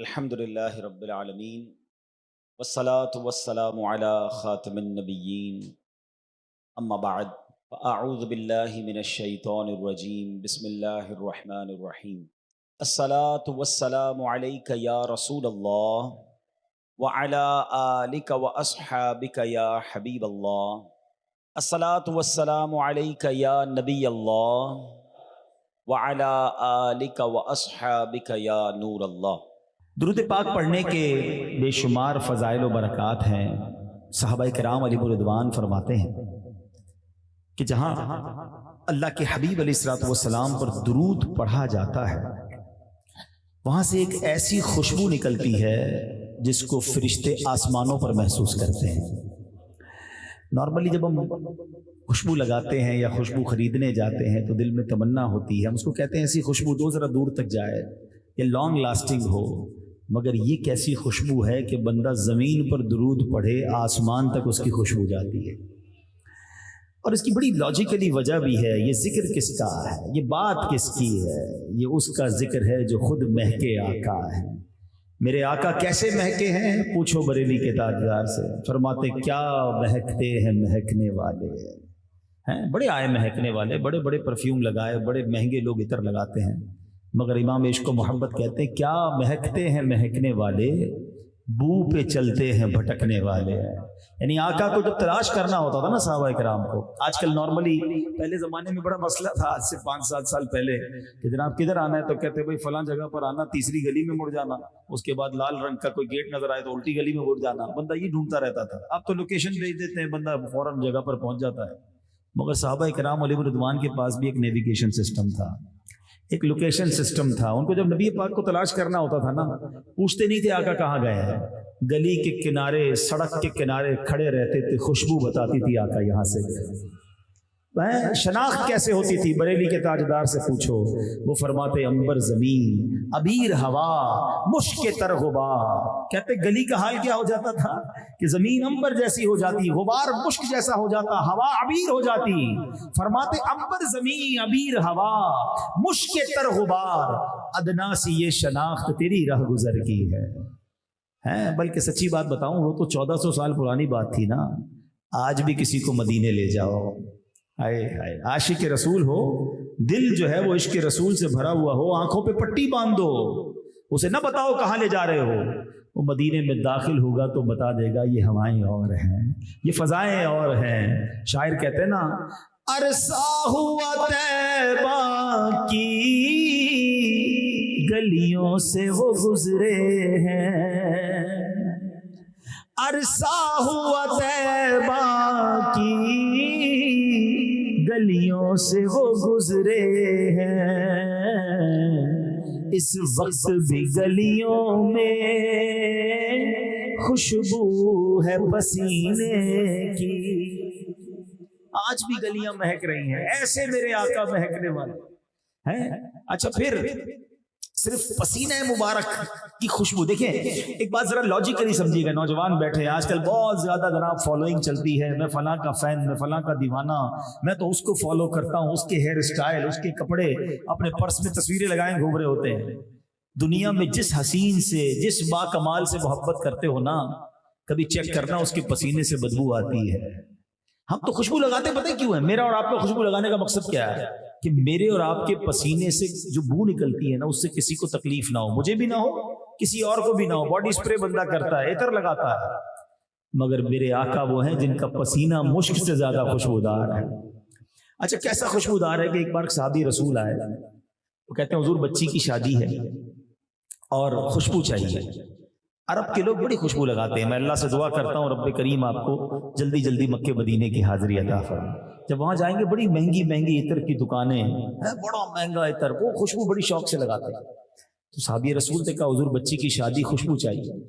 الحمدللہ رب العالمین والصلاة والسلام علی خاتم النبیین اما بعد فاعوذ باللہ من الشیطان الرجیم بسم اللہ الرحمن الرحیم الصلاة والسلام علیک یا رسول اللہ وعلی آلک واصحابک یا حبیب اللہ الصلاة والسلام علیک یا نبی اللہ وعلی آلک واصحابک یا نور اللہ۔ درود پاک پڑھنے کے بے شمار فضائل و برکات ہیں۔ صحابہ کرام علیہ رضوان فرماتے ہیں کہ جہاں اللہ کے حبیب علیہ الصلوۃ والسلام پر درود پڑھا جاتا ہے وہاں سے ایک ایسی خوشبو نکلتی ہے جس کو فرشتے آسمانوں پر محسوس کرتے ہیں۔ نارملی جب ہم خوشبو لگاتے ہیں یا خوشبو خریدنے جاتے ہیں تو دل میں تمنا ہوتی ہے، ہم اس کو کہتے ہیں ایسی خوشبو دو ذرا دور تک جائے یا لانگ لاسٹنگ ہو، مگر یہ کیسی خوشبو ہے کہ بندہ زمین پر درود پڑھے آسمان تک اس کی خوشبو جاتی ہے۔ اور اس کی بڑی لاجیکلی وجہ بھی ہے، یہ ذکر کس کا ہے، یہ بات کس کی ہے؟ یہ اس کا ذکر ہے جو خود مہکے آقا ہے۔ میرے آقا کیسے مہکے ہیں؟ پوچھو بریلی کے تاجدار سے، فرماتے کیا مہکتے ہیں مہکنے والے ہیں۔ بڑے آئے مہکنے والے، بڑے بڑے پرفیوم لگائے، بڑے مہنگے لوگ عطر لگاتے ہیں، مگر امام عشق و محبت کہتے ہیں کیا مہکتے ہیں مہکنے والے، بو پہ چلتے ہیں بھٹکنے والے ہیں۔ یعنی آقا کو جب تلاش کرنا ہوتا تھا نا صحابہ کرام کو، آج کل نارملی، پہلے زمانے میں بڑا مسئلہ تھا آج سے 5-7 سال پہلے کہ جناب کدھر آنا ہے تو کہتے بھائی فلاں جگہ پر آنا، تیسری گلی میں مڑ جانا، اس کے بعد لال رنگ کا کوئی گیٹ نظر آئے تو الٹی گلی میں مڑ جانا، بندہ یہ ڈھونڈتا رہتا تھا۔ اب تو لوکیشن بھیج دیتے ہیں، بندہ فوراً جگہ پر پہنچ جاتا ہے۔ مگر صحابہ کرام علیہ رضوان کے پاس بھی ایک نیویگیشن سسٹم تھا، ایک لوکیشن سسٹم تھا۔ ان کو جب نبی پاک کو تلاش کرنا ہوتا تھا نا، پوچھتے نہیں تھے آقا کہاں گئے ہیں، گلی کے کنارے، سڑک کے کنارے کھڑے رہتے تھے، خوشبو بتاتی تھی آقا یہاں سے گئے۔ شناخت کیسے ہوتی تھی؟ بریلی کے تاجدار سے پوچھو، وہ فرماتے عنبر زمین، عبیر ہوا، مشک تر غبار۔ کہتے گلی کا حال کیا ہو جاتا تھا کہ زمین عنبر جیسی ہو جاتی، غبار مشک جیسا ہو جاتا، ہوا عبیر ہو جاتی۔ فرماتے عنبر زمین، عبیر ہوا، مشک تر غبار، ادنا سی یہ شناخت تیری راہ گزر کی ہے۔ بلکہ سچی بات بتاؤں، وہ تو 1400 سال پرانی بات تھی نا۔ آج بھی کسی کو مدینے لے جاؤ، عاشق رسول ہو، دل جو ہے وہ عشق رسول سے بھرا ہوا ہو، آنکھوں پہ پٹی باندھ دو، اسے نہ بتاؤ کہاں لے جا رہے ہو، وہ مدینے میں داخل ہوگا تو بتا دے گا یہ ہوائیں اور ہیں، یہ فضائیں اور ہیں۔ شاعر کہتے ہیں نا، عرصہ ہوا طیبہ کی گلیوں سے وہ گزرے ہیں، عرصہ ہوا طیبہ کی گلیوں سے وہ گزرے ہیں، اس وقت بھی گلیوں میں خوشبو ہے پسینے کی۔ آج بھی گلیاں مہک رہی ہیں، ایسے میرے آقا مہکنے والے ہیں۔ اچھا، پھر صرف پسینہ مبارک کی خوشبو، دیکھیں ایک بات ذرا لاجیکلی سمجھیے گا، نوجوان بیٹھے ہیں آج کل بہت زیادہ جناب فالوئنگ چلتی ہے، میں فلاں کا فین، میں فلاں کا دیوانہ، میں تو اس کو فالو کرتا ہوں، اس کے ہیئر اسٹائل، اس کے کپڑے، اپنے پرس میں تصویریں لگائیں گھوم رہے ہوتے ہیں۔ دنیا میں جس حسین سے، جس با کمال سے محبت کرتے ہو نا، کبھی چیک کرنا اس کے پسینے سے بدبو آتی ہے۔ ہم تو خوشبو لگاتے پتہ کیوں ہے؟ میرا اور آپ کا خوشبو لگانے کا مقصد کیا ہے؟ کہ میرے اور آپ کے پسینے سے جو بو نکلتی ہے نا، اس سے کسی کو تکلیف نہ ہو، مجھے بھی نہ ہو، کسی اور کو بھی نہ ہو۔ باڈی سپرے بندہ کرتا ہے، عطر لگاتا ہے، مگر میرے آقا وہ ہیں جن کا پسینہ مشک سے زیادہ خوشبودار ہے۔ اچھا، کیسا خوشبودار ہے کہ ایک بار صحابی رسول آئے، وہ کہتے ہیں حضور بچی کی شادی ہے اور خوشبو چاہیے۔ عرب کے لوگ بڑی خوشبو لگاتے ہیں، میں اللہ سے دعا کرتا ہوں رب کریم آپ کو جلدی جلدی مکے مدینے کی حاضری عطا فرمائے۔ جب وہاں جائیں گے بڑی مہنگی مہنگی عطر کی دکانیں ہیں، بڑا مہنگا عطر، وہ خوشبو بڑی شوق سے لگاتے ہیں۔ تو صحابی رسول نے کہا حضور بچی کی شادی، خوشبو چاہیے۔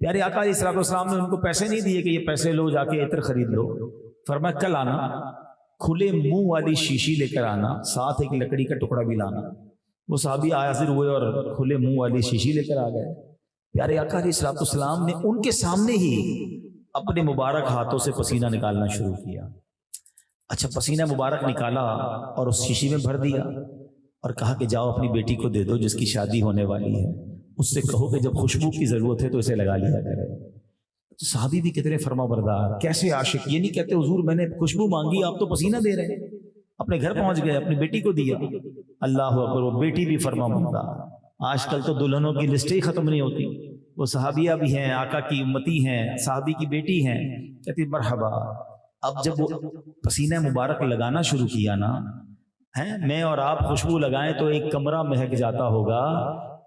پیارے آقا علیہ الصلوۃ والسلام نے ان کو پیسے نہیں دیے کہ یہ پیسے لو جا کے عطر خرید لو، فرمایا کل آنا، کھلے منہ والی شیشی لے کر آنا، ساتھ ایک لکڑی کا ٹکڑا بھی لانا۔ وہ صحابی حاضر ہوئے اور کھلے منہ والی شیشی لے کر آ گئے۔ پیارے آقا علیہ الصلوۃ والسلام نے ان کے سامنے ہی اپنے مبارک ہاتھوں سے پسینہ نکالنا شروع کیا۔ اچھا، پسینہ مبارک نکالا اور اس شیشی میں بھر دیا اور کہا کہ جاؤ اپنی بیٹی کو دے دو جس کی شادی ہونے والی ہے۔ اس سے کہو کہ جب خوشبو کی ضرورت ہے تو اسے لگا لیا کرے۔ تو صحابی بھی کتنے فرما بردار، کیسے عاشق، یہ نہیں کہتے حضور میں نے خوشبو مانگی آپ تو پسینہ دے رہے ہیں، اپنے گھر پہنچ گئے اپنی بیٹی کو دیا۔ اللہ اکبر، وہ بیٹی بھی فرما بردار۔ آج کل تو دلہنوں کی لسٹیں ہی ختم نہیں ہوتی، وہ صحابیہ بھی ہیں، آقا کی امتی ہیں، صحابی کی بیٹی ہیں، کہتی مرحبا۔ اب جب وہ پسینہ مبارک لگانا شروع کیا نا، میں اور آپ خوشبو لگائیں تو ایک کمرہ مہک جاتا ہوگا،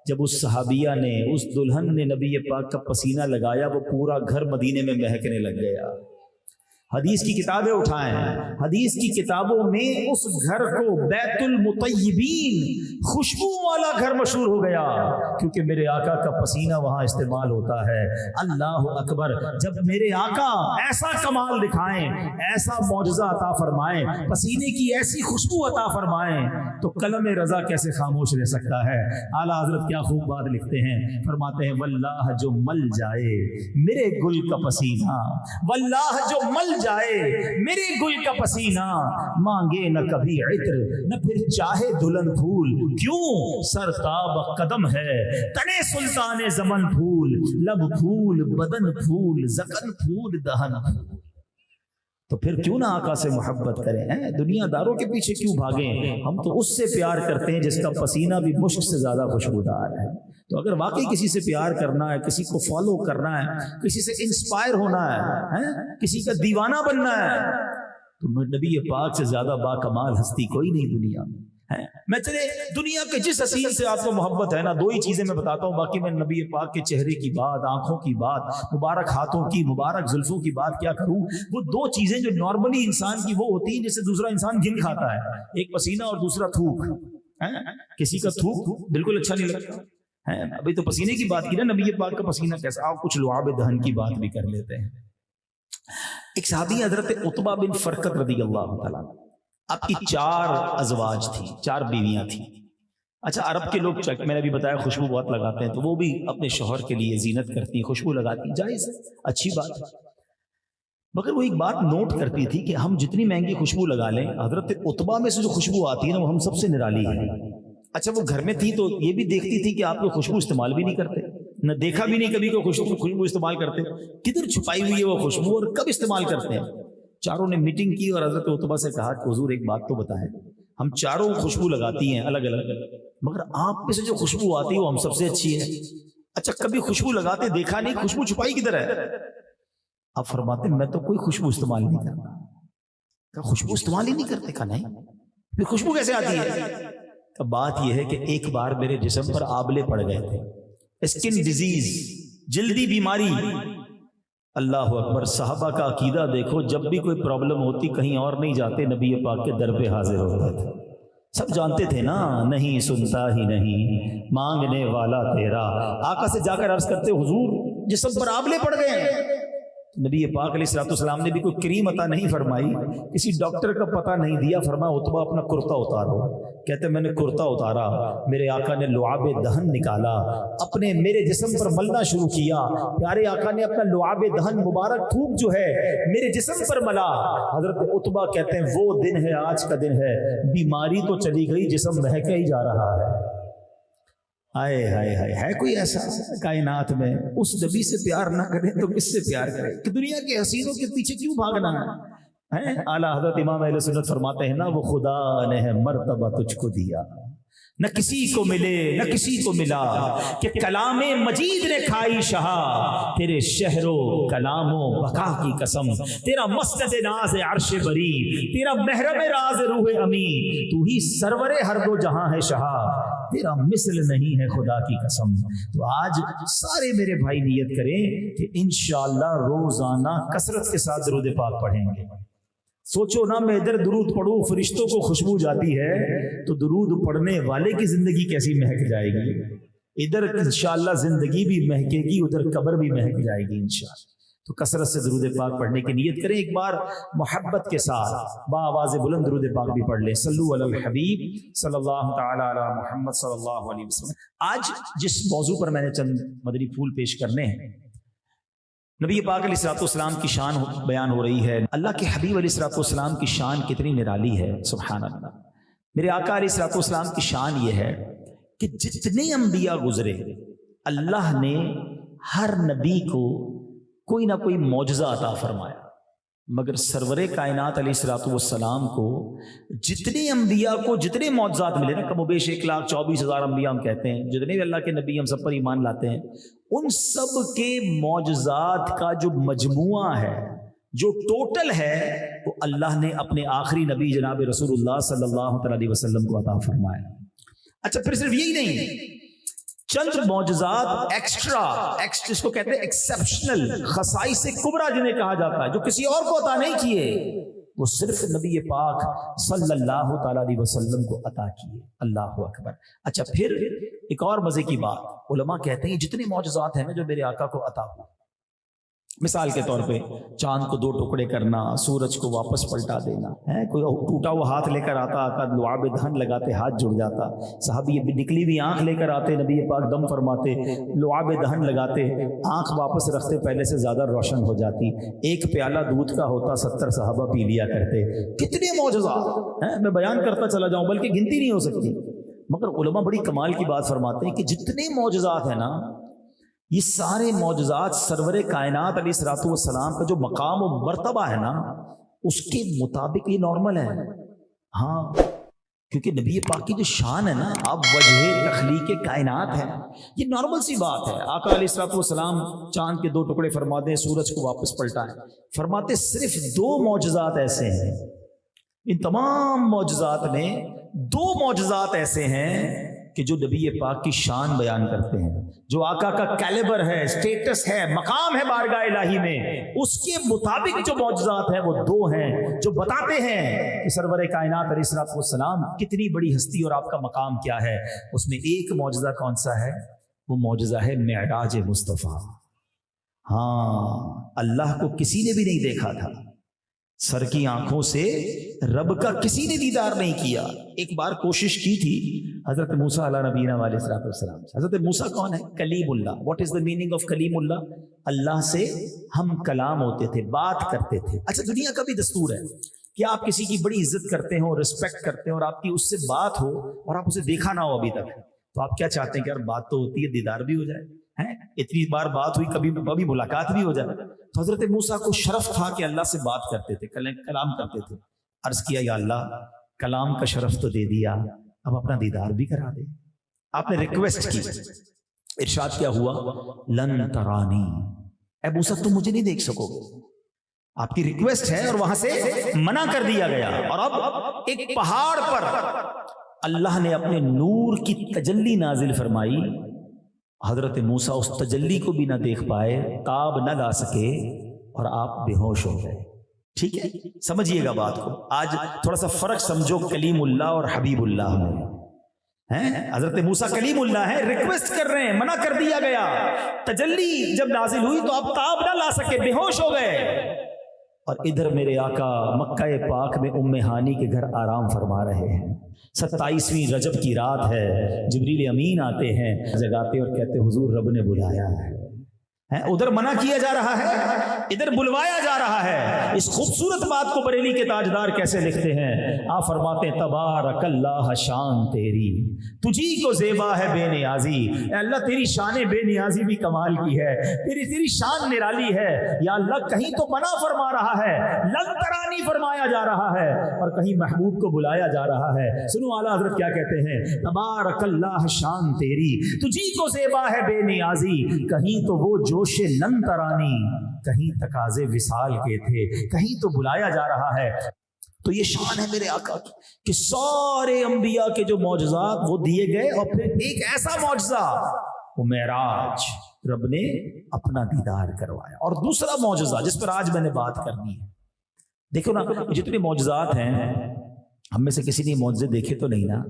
جب اس صحابیہ نے، اس دلہن نے نبی پاک کا پسینہ لگایا وہ پورا گھر مدینے میں مہکنے لگ گیا۔ حدیث کی کتابیں اٹھائیں، حدیث کی کتابوں میں اس گھر کو بیت المطیبین، خوشبو والا گھر مشہور ہو گیا، کیونکہ میرے آقا کا پسینہ وہاں استعمال ہوتا ہے۔ اللہ اکبر، جب میرے آقا ایسا کمال دکھائیں، ایسا معجزہ عطا فرمائیں، پسینے کی ایسی خوشبو عطا فرمائیں، تو قلم رضا کیسے خاموش رہ سکتا ہے؟ اعلیٰ حضرت کیا خوب بات لکھتے ہیں، فرماتے ہیں واللہ جو مل جائے میرے گل کا پسینہ، واللہ جو مل جائے میرے گل کا پسینہ، مانگے نہ کبھی عطر نہ پھر چاہے دلہن پھول، کیوں سرتاب قدم ہے تنے سلطان زمن پھول، لب پھول بدن پھول زکن پھول دہن پھول۔ تو پھر کیوں نہ آقا سے محبت کریں، دنیا داروں کے پیچھے کیوں بھاگیں؟ ہم تو اس سے پیار کرتے ہیں جس کا پسینہ بھی مشک سے زیادہ خوشبودار ہے۔ تو اگر واقعی کسی سے پیار کرنا ہے، کسی کو فالو کرنا ہے، کسی سے انسپائر ہونا ہے، کسی کا دیوانہ بننا ہے، تو نبی پاک سے زیادہ با کمال ہستی کوئی نہیں دنیا میں ہے۔ میں چلے دنیا کے جس حسین سے آپ کو محبت ہے نا، دو ہی چیزیں میں بتاتا ہوں، باقی میں نبی پاک کے چہرے کی بات، آنکھوں کی بات، مبارک ہاتھوں کی، مبارک زلفوں کی بات کیا کروں۔ وہ دو چیزیں جو نارملی انسان کی وہ ہوتی ہیں جس سے دوسرا انسان گن کھاتا ہے، ایک پسینہ اور دوسرا تھوک۔ کسی کا تھوک بالکل اچھا نہیں لگتا، ابھی تو پسینے کی بات کی نا، نبی پاک کا پسینہ کیسا، آپ کچھ لعاب دہن کی بات بھی کر لیتے ہیں۔ ایک صحابی حضرت عتبہ بن فرقت رضی اللہ تعالیٰ، آپ کی 4 ازواج تھی، 4 بیویاں تھیں۔ اچھا عرب کے لوگ، میں نے بھی بتایا خوشبو بہت لگاتے ہیں، تو وہ بھی اپنے شوہر کے لیے زینت کرتی، خوشبو لگاتی، جائز ہے، اچھی بات ہے۔ مگر وہ ایک بات نوٹ کرتی تھی کہ ہم جتنی مہنگی خوشبو لگا لیں، حضرت عتبہ میں سے جو خوشبو آتی ہے نا وہ ہم سب سے نرالی ہے۔ اچھا وہ گھر میں تھی تو یہ بھی دیکھتی تھی کہ آپ کو خوشبو استعمال بھی نہیں کرتے، نہ دیکھا بھی نہیں کبھی کوئی خوشبو استعمال کرتے، کدھر چھپائی ہوئی ہے وہ خوشبو اور کب استعمال کرتے ہیں۔ چاروں نے میٹنگ کی اور حضرت عتبہ سے کہا کہ حضور ایک بات تو بتائیں، ہم چاروں خوشبو لگاتی ہیں الگ الگ، مگر آپ میں سے جو خوشبو آتی ہے وہ ہم سب سے اچھی ہے۔ اچھا کبھی خوشبو لگاتے دیکھا نہیں، خوشبو چھپائی کدھر ہے؟ آپ فرماتے میں تو کوئی خوشبو استعمال نہیں کرتا۔ کہ خوشبو استعمال ہی نہیں کرتے؟ کہا نہیں، پھر خوشبو کیسے آتی ہے؟ بات یہ ہے کہ ایک بار میرے جسم پر آبلے پڑ گئے تھے، اسکن ڈیزیز، جلدی بیماری۔ اللہ اکبر، صحابہ کا عقیدہ دیکھو، جب بھی کوئی پرابلم ہوتی کہیں اور نہیں جاتے، نبی پاک کے در پہ حاضر ہوتے تھے۔ سب جانتے تھے نا، نہیں سنتا ہی نہیں مانگنے والا تیرا۔ آقا سے جا کر عرض کرتے حضور جسم پر آبلے پڑ گئے ہیں۔ نبی پاک علیہ الصلوۃ والسلام نے بھی کوئی کریم عطا نہیں فرمائی، کسی ڈاکٹر کا پتہ نہیں دیا، فرمایا عتبہ اپنا کرتا اتارو۔ کہتے میں نے کرتا اتارا، میرے آقا نے لعاب دہن نکالا، اپنے میرے جسم پر ملنا شروع کیا۔ پیارے آقا نے اپنا لعاب دہن مبارک تھوک جو ہے میرے جسم پر ملا۔ حضرت عتبہ کہتے ہیں وہ دن ہے، آج کا دن ہے، بیماری تو چلی گئی، جسم مہکا ہی جا رہا ہے۔ آئے ہائے ہائے، ہے کوئی ایسا کائنات میں؟ اس نبی سے پیار نہ کرے تو کس سے پیار کرے؟ کہ دنیا کے حسینوں کے پیچھے کیوں بھاگنا ہے؟ اعلیٰ حضرت امام اہل سنت فرماتے ہیں نا، وہ خدا نے ہے مرتبہ تجھ کو دیا، نہ کسی کو ملے نہ کسی کو ملا، کہ کلام مجید نے کھائی شہا، تیرے شہر و کلام و بقا کی قسم، تیرا مسند ناز عرش بری، تیرا محرم راز روح امین، تو ہی سرور ہر دو جہاں ہے شہا، تیرا مثل نہیں ہے خدا کی قسم۔ تو آج سارے میرے بھائی نیت کریں کہ انشاءاللہ روزانہ کثرت کے ساتھ درود پاک پڑھیں گے۔ سوچو نا، میں ادھر درود پڑھوں، فرشتوں کو خوشبو جاتی ہے، تو درود پڑھنے والے کی زندگی کیسی مہک جائے گی؟ ادھر انشاءاللہ زندگی بھی مہکے گی، ادھر قبر بھی مہک جائے گی انشاءاللہ۔ تو کثرت سے درود پاک پڑھنے کی نیت کریں۔ ایک بار محبت کے ساتھ بآواز بلند درود پاک بھی پڑھ لیں۔ صلو علی الحبیب صلی اللہ تعالی علی محمد صلی اللہ علیہ وسلم۔ آج جس موضوع پر میں نے چند مدنی پھول پیش کرنے ہیں، نبی پاک علیہ الصلوۃ والسلام کی شان بیان ہو رہی ہے۔ اللہ کے حبیب علیہ الصلوۃ والسلام کی شان کتنی نرالی ہے، سبحان اللہ۔ میرے آقا علیہ الصلوۃ والسلام کی شان یہ ہے کہ جتنے انبیاء گزرے اللہ نے ہر نبی کو کوئی نہ کوئی معجزہ عطا فرمایا، مگر سرور کائنات علیہ الصلوۃ والسلام کو جتنے انبیاء کو جتنے معجزات ملے نا، کم و بیش 1,24,000 انبیاء ہم کہتے ہیں، جتنے بھی اللہ کے نبی ہم سب پر ایمان لاتے ہیں، ان سب کے معجزات کا جو مجموعہ ہے، جو ٹوٹل ہے، وہ اللہ نے اپنے آخری نبی جناب رسول اللہ صلی اللہ علیہ وسلم کو عطا فرمایا۔ اچھا، پھر صرف یہی نہیں، چند معجزات ایکسٹرا جس کو کہتے ہیں ایکسیپشنل، خصائص کبریٰ جنہیں کہا جاتا ہے، جو کسی اور کو عطا نہیں کیے، وہ صرف نبی پاک صلی اللہ تعالی علیہ وسلم کو عطا کیے۔ اللہ اکبر۔ اچھا، پھر ایک اور مزے کی بات، علماء کہتے ہیں جتنے معجزات ہیں نا جو میرے آقا کو عطا ہوئے، مثال کے طور پہ چاند کو 2 ٹکڑے کرنا، سورج کو واپس پلٹا دینا، کوئی ٹوٹا ہوا ہاتھ لے کر آتا، آقا لعاب دہن لگاتے ہاتھ جڑ جاتا، صحابی نکلی ہوئی آنکھ لے کر آتے، نبی پاک دم فرماتے، لعاب دہن لگاتے، آنکھ واپس رکھتے، پہلے سے زیادہ روشن ہو جاتی، ایک پیالہ دودھ کا ہوتا 70 صحابہ پی لیا کرتے۔ کتنے معجزات ہیں، میں بیان کرتا چلا جاؤں بلکہ گنتی نہیں ہو سکتی، مگر علماء بڑی کمال کی بات فرماتے ہیں کہ جتنے معجزات ہیں نا، یہ سارے معجزات سرور کائنات علیہ الصلوۃ والسلام کا جو مقام و مرتبہ ہے نا، اس کے مطابق یہ نارمل ہے۔ ہاں، کیونکہ نبی پاک کی جو شان ہے نا، اب وجہ تخلیق کائنات ہے، یہ نارمل سی بات ہے۔ آقا علیہ الصلوۃ والسلام چاند کے 2 ٹکڑے فرما دیں، سورج کو واپس پلٹائیں، فرماتے صرف 2 معجزات ایسے ہیں، ان تمام معجزات میں 2 معجزات ایسے ہیں کہ جو نبی پاک کی شان بیان کرتے ہیں، جو آقا کا کیلیبر ہے، سٹیٹس ہے، مقام ہے بارگاہ الہی میں، اس کے مطابق جو معجزات ہیں وہ 2 ہیں، جو بتاتے ہیں کہ سرور کائنات علیہ الصلوۃ والسلام کتنی بڑی ہستی اور آپ کا مقام کیا ہے۔ اس میں ایک معجزہ کون سا ہے؟ وہ معجزہ ہے معراج مصطفیٰ۔ ہاں، اللہ کو کسی نے بھی نہیں دیکھا تھا، سر کی آنکھوں سے رب کا کسی نے دیدار نہیں کیا۔ ایک بار کوشش کی تھی حضرت موسیٰ علیہ نبینا علیہ السلام سے۔ حضرت موسیٰ کون ہے؟ کلیم اللہ۔ What is the meaning of کلیم اللہ؟ اللہ سے ہم کلام ہوتے تھے، بات کرتے تھے۔ اچھا، دنیا کا بھی دستور ہے کہ آپ کسی کی بڑی عزت کرتے ہو، رسپیکٹ کرتے ہو، اور آپ کی اس سے بات ہو اور آپ اسے دیکھا نہ ہو ابھی تک، تو آپ کیا چاہتے ہیں کہ یار بات تو ہوتی ہے، دیدار بھی ہو جائے، اتنی بار بات ہوئی، کبھی ملاقات بھی ہو جائے۔ تو حضرت موسیٰ کو شرف تھا کہ اللہ سے بات کرتے تھے، کلام کرتے تھے۔ عرض کیا، یا اللہ، کلام کا شرف تو دے دیا، اب اپنا دیدار بھی کرا دے۔ آپ نے ریکویسٹ کی، ارشاد کیا ہوا؟ لن ترانی، اے موسیٰ تم مجھے نہیں دیکھ سکو گے۔ آپ کی ریکویسٹ ہے اور وہاں سے منع کر دیا گیا، اور اب ایک پہاڑ پر اللہ نے اپنے نور کی تجلی نازل فرمائی۔ حضرت موسیٰ اس تجلی کو بھی نہ دیکھ پائے، تاب نہ لا سکے، اور آپ بے ہوش ہو گئے۔ ٹھیک ہے، سمجھیے گا بات کو۔ آج تھوڑا سا فرق سمجھو کلیم اللہ اور حبیب اللہ میں۔ حضرت موسیٰ کلیم اللہ ہے، ریکویسٹ کر رہے ہیں، منع کر دیا گیا۔ تجلی جب نازل ہوئی تو آپ تاب نہ لا سکے، بے ہوش ہو گئے۔ اور ادھر میرے آقا مکہ پاک میں ام ہانی کے گھر آرام فرما رہے ہیں۔ 27ویں رجب کی رات ہے، جبریل امین آتے ہیں، جگاتے اور کہتے حضور رب نے بلایا ہے۔ ادھر منع کیا جا رہا ہے، ادھر بلوایا جا رہا ہے۔ اس خوبصورت بات کو بریلی کے تاجدار کیسے لکھتے ہیں؟ آپ فرماتے ہیں تبارک اللہ شان تیری، تجھی کو زیبا ہے بے نیازی۔ اے اللہ تیری شان بے نیازی بھی کمال کی ہے، تیری شان نرالی ہے۔ یا اللہ کہیں تو منع فرما رہا ہے، لن ترانی فرمایا جا رہا ہے، اور کہیں محبوب کو بلایا جا رہا ہے۔ سنو اعلیٰ حضرت کیا کہتے ہیں؟ تبارک اللہ شان تیری، تجھی کو زیبا ہے بے نیازی۔ کہیں تو وہ جوش لن ترانی، کہیں تقاضے وصال کے تھے، کہیں تو بلایا جا رہا ہے۔ تو یہ شان ہے میرے آقا کی کہ سارے انبیاء کے جو معجزات وہ دیے گئے، اور پھر ایک ایسا معجزہ، وہ معراج، رب نے اپنا دیدار کروایا۔ اور دوسرا معجزہ جس پر آج میں نے بات کرنی ہے، دیکھو نا، جتنے معجزات ہیں، ہم میں سے کسی نے معجزے دیکھے تو نہیں نا؟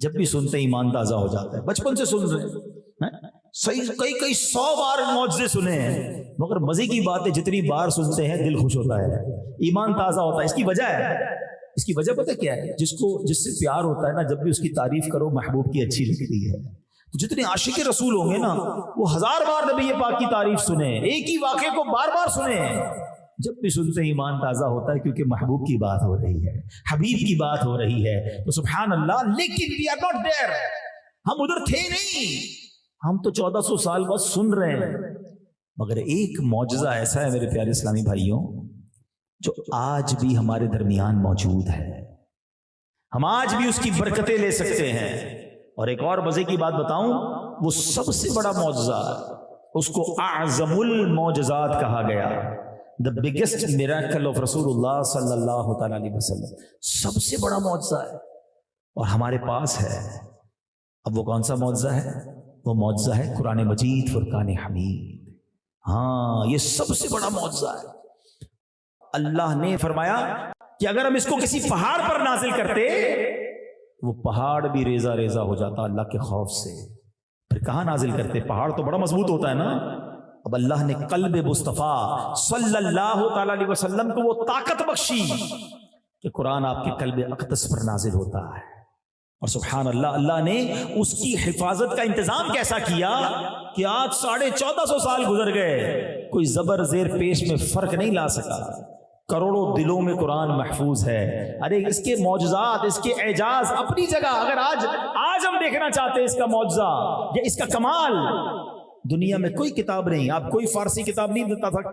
جب بھی سنتے ایمان تازہ ہو جاتا ہے، بچپن سے سن رہے ہیں، صحیح کئی 100 بار معجزے سنے ہیں، مگر مزے کی بات ہے جتنی بار سنتے ہیں دل خوش ہوتا ہے، ایمان تازہ ہوتا ہے۔ اس کی وجہ ہے، اس کی وجہ پتہ کیا ہے؟ جس سے پیار ہوتا ہے نا، جب بھی اس کی تعریف کرو محبوب کی اچھی لگتی ہے۔ جتنے عاشق رسول ہوں گے نا، وہ 1000 بار نبی پاک کی تعریف سنیں، ایک ہی واقعے کو بار بار سنیں، جب بھی سنتے ہیں ایمان تازہ ہوتا ہے، کیونکہ محبوب کی بات ہو رہی ہے، حبیب کی بات ہو رہی ہے۔ تو سبحان اللہ، لیکن we are not there، ہم ادھر تھے نہیں، ہم تو 1400 سال بعد سن رہے ہیں، مگر ایک معجزہ ایسا ہے میرے پیارے اسلامی بھائیوں جو آج بھی ہمارے درمیان موجود ہے، ہم آج بھی اس کی برکتیں لے سکتے ہیں۔ اور ایک اور مزے کی بات بتاؤں، وہ سب سے بڑا معجزہ، اس کو اعظم المعجزات کہا گیا، the biggest miracle of رسول اللہ صلی اللہ تعالیٰ علیہ وسلم، سب سے بڑا معجزہ ہے اور ہمارے پاس ہے۔ اب وہ کون سا معجزہ ہے؟ وہ معجزہ ہے قرآن مجید فرقان حمید۔ ہاں، یہ سب سے بڑا معجزہ ہے۔ اللہ نے فرمایا کہ اگر ہم اس کو کسی پہاڑ پر نازل کرتے، وہ پہاڑ بھی ریزہ ریزہ ہو جاتا اللہ کے خوف سے۔ پھر کہاں نازل کرتے؟ پہاڑ تو بڑا مضبوط ہوتا ہے نا۔ اب اللہ نے قلب مصطفیٰ صلی اللہ تعالی علیہ وسلم کو وہ طاقت بخشی کہ قرآن آپ کے قلب اقدس پر نازل ہوتا ہے۔ اور سبحان اللہ، اللہ نے اس کی حفاظت کا انتظام کیسا کیا کہ آج 1450 سال گزر گئے، کوئی زبر زیر پیش میں فرق نہیں لا سکا، کروڑوں دلوں میں قرآن محفوظ ہے۔ ارے اس کے معجزات، اس کے اعجاز اپنی جگہ، اگر آج ہم دیکھنا چاہتے ہیں اس کا معجزہ یا اس کا کمال، دنیا میں کوئی کتاب نہیں، آپ کوئی فارسی کتاب نہیں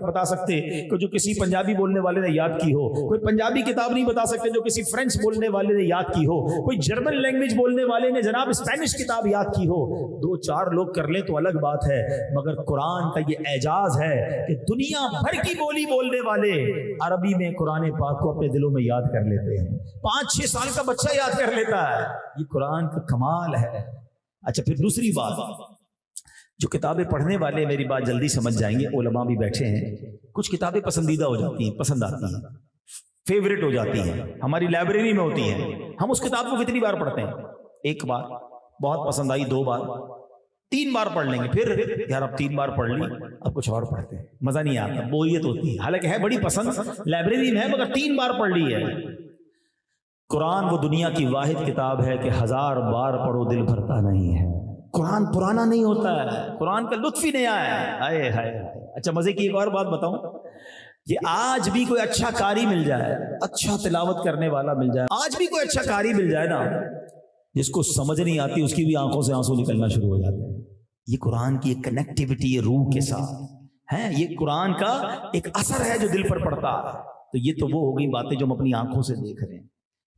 بتا سکتے کہ جو کسی پنجابی بولنے والے نے یاد کی ہو، کوئی پنجابی کتاب نہیں بتا سکتے جو کسی فرینچ بولنے والے نے یاد کی ہو، کوئی جرمن لینگویج بولنے والے نے جناب اسپینش کتاب یاد کی ہو۔ 2-4 لوگ کر لیں تو الگ بات ہے، مگر قرآن کا یہ اعجاز ہے کہ دنیا بھر کی بولی بولنے والے عربی میں قرآن پاک کو اپنے دلوں میں یاد کر لیتے ہیں۔ 5-6 سال کا بچہ یاد کر لیتا ہے، یہ قرآن کا کمال ہے۔ اچھا، پھر دوسری بات، جو کتابیں پڑھنے والے میری بات جلدی سمجھ جائیں گے، علماء بھی بیٹھے ہیں، کچھ کتابیں پسندیدہ ہو جاتی ہیں، پسند آتی ہیں، فیوریٹ ہو جاتی ہیں، ہماری لائبریری میں ہوتی ہیں، ہم اس کتاب کو کتنی بار پڑھتے ہیں؟ 1 بار، بہت پسند آئی 2 بار، 3 بار پڑھ لیں گے، پھر یار اب 3 بار پڑھ لی، اب کچھ اور پڑھتے ہیں، مزہ نہیں آتا، بوریت ہوتی ہے، حالانکہ ہے بڑی پسند، لائبریری میں ہے، مگر 3 بار پڑھ لی ہے۔ قرآن وہ دنیا کی واحد کتاب ہے کہ 1000 بار پڑھو دل بھرتا نہیں ہے۔ قرآن پرانا نہیں ہوتا ہے، قرآن کا لطف ہی نیا ہے۔ ہائے ہائے۔ اچھا، مزے کی ایک اور بات بتاؤں کہ آج بھی کوئی اچھا قاری مل جائے، اچھا تلاوت کرنے والا مل جائے، آج بھی کوئی اچھا قاری مل جائے نا، جس کو سمجھ نہیں آتی اس کی بھی آنکھوں سے آنسو نکلنا شروع ہو جاتے ہیں۔ یہ قرآن کی ایک کنیکٹیوٹی ہے روح کے ساتھ ہے، یہ قرآن کا ایک اثر ہے جو دل پر پڑتا ہے۔ تو یہ تو وہ ہو گئی باتیں جو ہم اپنی آنکھوں سے دیکھ رہے ہیں۔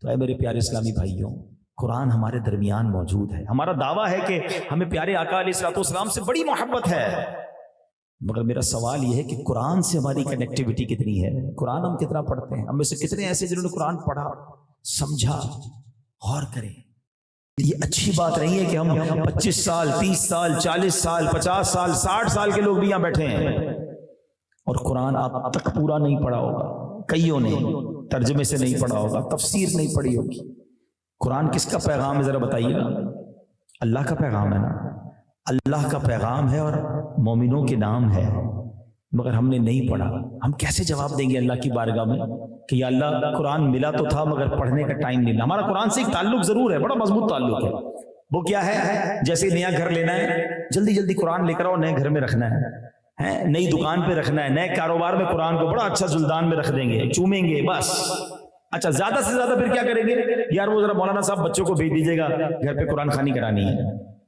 تو اے میرے پیارے اسلامی بھائیوں، قرآن ہمارے درمیان موجود ہے۔ ہمارا دعویٰ ہے کہ ہمیں پیارے آقا علیہ الصلوۃ والسلام سے بڑی محبت ہے، مگر میرا سوال یہ ہے کہ قرآن سے ہماری کنیکٹیوٹی کتنی ہے؟ قرآن ہم کتنا پڑھتے ہیں؟ ہم میں سے کتنے ایسے جنہوں نے قرآن پڑھا، سمجھا، غور کریں؟ یہ اچھی بات نہیں ہے کہ ہم 25 سال 30 سال 40 سال 50 سال 60 سال کے لوگ بھی یہاں بیٹھے ہیں اور قرآن اب تک پورا نہیں پڑھا ہوگا، کئیوں نے ترجمے سے نہیں پڑھا ہوگا، تفسیر نہیں پڑھی ہوگی۔ قرآن کس کا پیغام ہے ذرا بتائیے نا؟ اللہ کا پیغام ہے نا، اللہ کا پیغام ہے اور مومنوں کے نام ہے، مگر ہم نے نہیں پڑھا۔ ہم کیسے جواب دیں گے اللہ کی بارگاہ میں کہ یا اللہ قرآن ملا تو تھا مگر پڑھنے کا ٹائم نہیں ملا؟ ہمارا قرآن سے ایک تعلق ضرور ہے، بڑا مضبوط تعلق ہے۔ وہ کیا ہے؟ جیسے نیا گھر لینا ہے، جلدی جلدی قرآن لے کر آؤ، نئے گھر میں رکھنا ہے، نئی دکان پہ رکھنا ہے، نئے کاروبار میں قرآن کو بڑا اچھا زلدان میں رکھ دیں گے، چومیں گے بس۔ اچھا، زیادہ سے زیادہ پھر کیا کریں گے؟ یار وہ ذرا مولانا صاحب بچوں کو بھیج دیجیے گا، گھر پہ قرآن خوانی کرانی ہے۔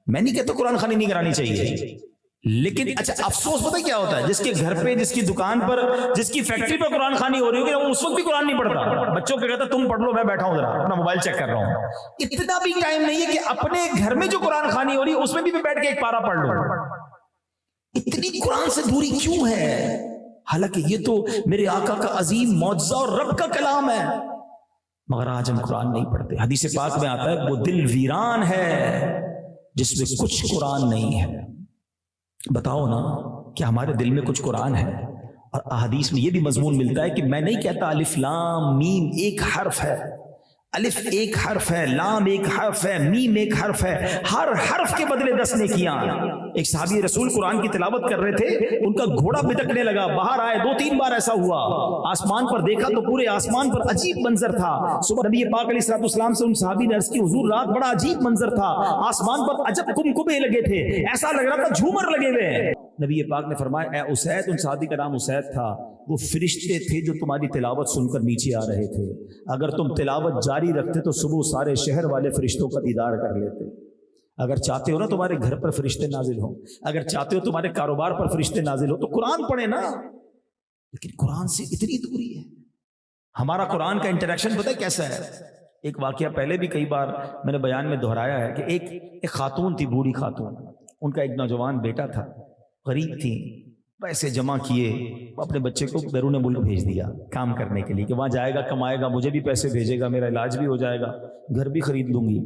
میں نہیں کہتا قرآن خوانی نہیں کرانی چاہیے، لیکن اچھا افسوس پتہ کیا ہوتا ہے؟ جس کے گھر پہ، جس کی دکان پر، جس کی فیکٹری پر قرآن خوانی ہو رہی ہوگی، وہ اس وقت بھی قرآن نہیں پڑھتا، بچوں کو کہتا تم پڑھ لو، میں بیٹھا ہوں ذرا اپنا موبائل چیک کر رہا ہوں۔ اتنا بھی ٹائم نہیں ہے کہ اپنے گھر میں جو قرآن خوانی ہو رہی ہے اس میں بھی میں بیٹھ کے ایک پارہ پڑھ لوں۔ اتنی قرآن سے دوری کیوں ہے؟ حالانکہ یہ تو میرے آقا کا عظیم معجزہ اور رب کا کلام ہے، مگر آج ہم قرآن نہیں پڑھتے۔ حدیث پاک میں آتا ہے وہ دل ویران ہے جس میں کچھ قرآن نہیں ہے۔ بتاؤ نا کہ ہمارے دل میں کچھ قرآن ہے؟ اور احادیث میں یہ بھی مضمون ملتا ہے کہ میں نہیں کہتا الف لام میم ایک حرف ہے، الف ایک حرف ہے، لام ایک حرف ہے، میم ایک حرف ہے، ہر حرف کے بدلے 10 نیکیاں۔ ایک صحابی رسول قرآن کی تلاوت کر رہے تھے، ان کا گھوڑا بتکنے لگا، باہر آئے، 2-3 بار ایسا ہوا، آسمان پر دیکھا تو پورے آسمان پر عجیب منظر تھا۔ صبح نبی پاک علیہ الصلوۃ والسلام سے ان صحابی نے عرض کی حضور رات بڑا عجیب منظر تھا، آسمان پر عجب کمکمے لگے تھے، ایسا لگ رہا تھا جھومر لگے ہوئے ہیں۔ نبی پاک نے فرمایا اے اسید، ان صحابی کا نام اسید تھا، وہ فرشتے تھے جو تمہاری تلاوت سن کر نیچے آ رہے تھے، اگر تم تلاوت جاری رکھتے تو صبح سارے شہر والے فرشتوں کا دیدار کر لیتے۔ اگر چاہتے ہو نا تمہارے گھر پر فرشتے نازل ہوں، اگر چاہتے ہو تمہارے کاروبار پر فرشتے نازل ہو تو قرآن پڑھے نا، لیکن قرآن سے اتنی دوری ہے۔ ہمارا قرآن کا انٹریکشن پتہ ہے کیسا ہے؟ ایک واقعہ پہلے بھی کئی بار میں نے بیان میں دہرایا ہے کہ ایک خاتون تھی، بوڑھی خاتون، ان کا ایک نوجوان بیٹا تھا، غریب تھی، پیسے جمع کیے، اپنے بچے کو بیرون ملک بھیج دیا کام کرنے کے لیے کہ وہاں جائے گا، کمائے گا، مجھے بھی پیسے بھیجے گا، میرا علاج بھی ہو جائے گا، گھر بھی خرید لوں گی۔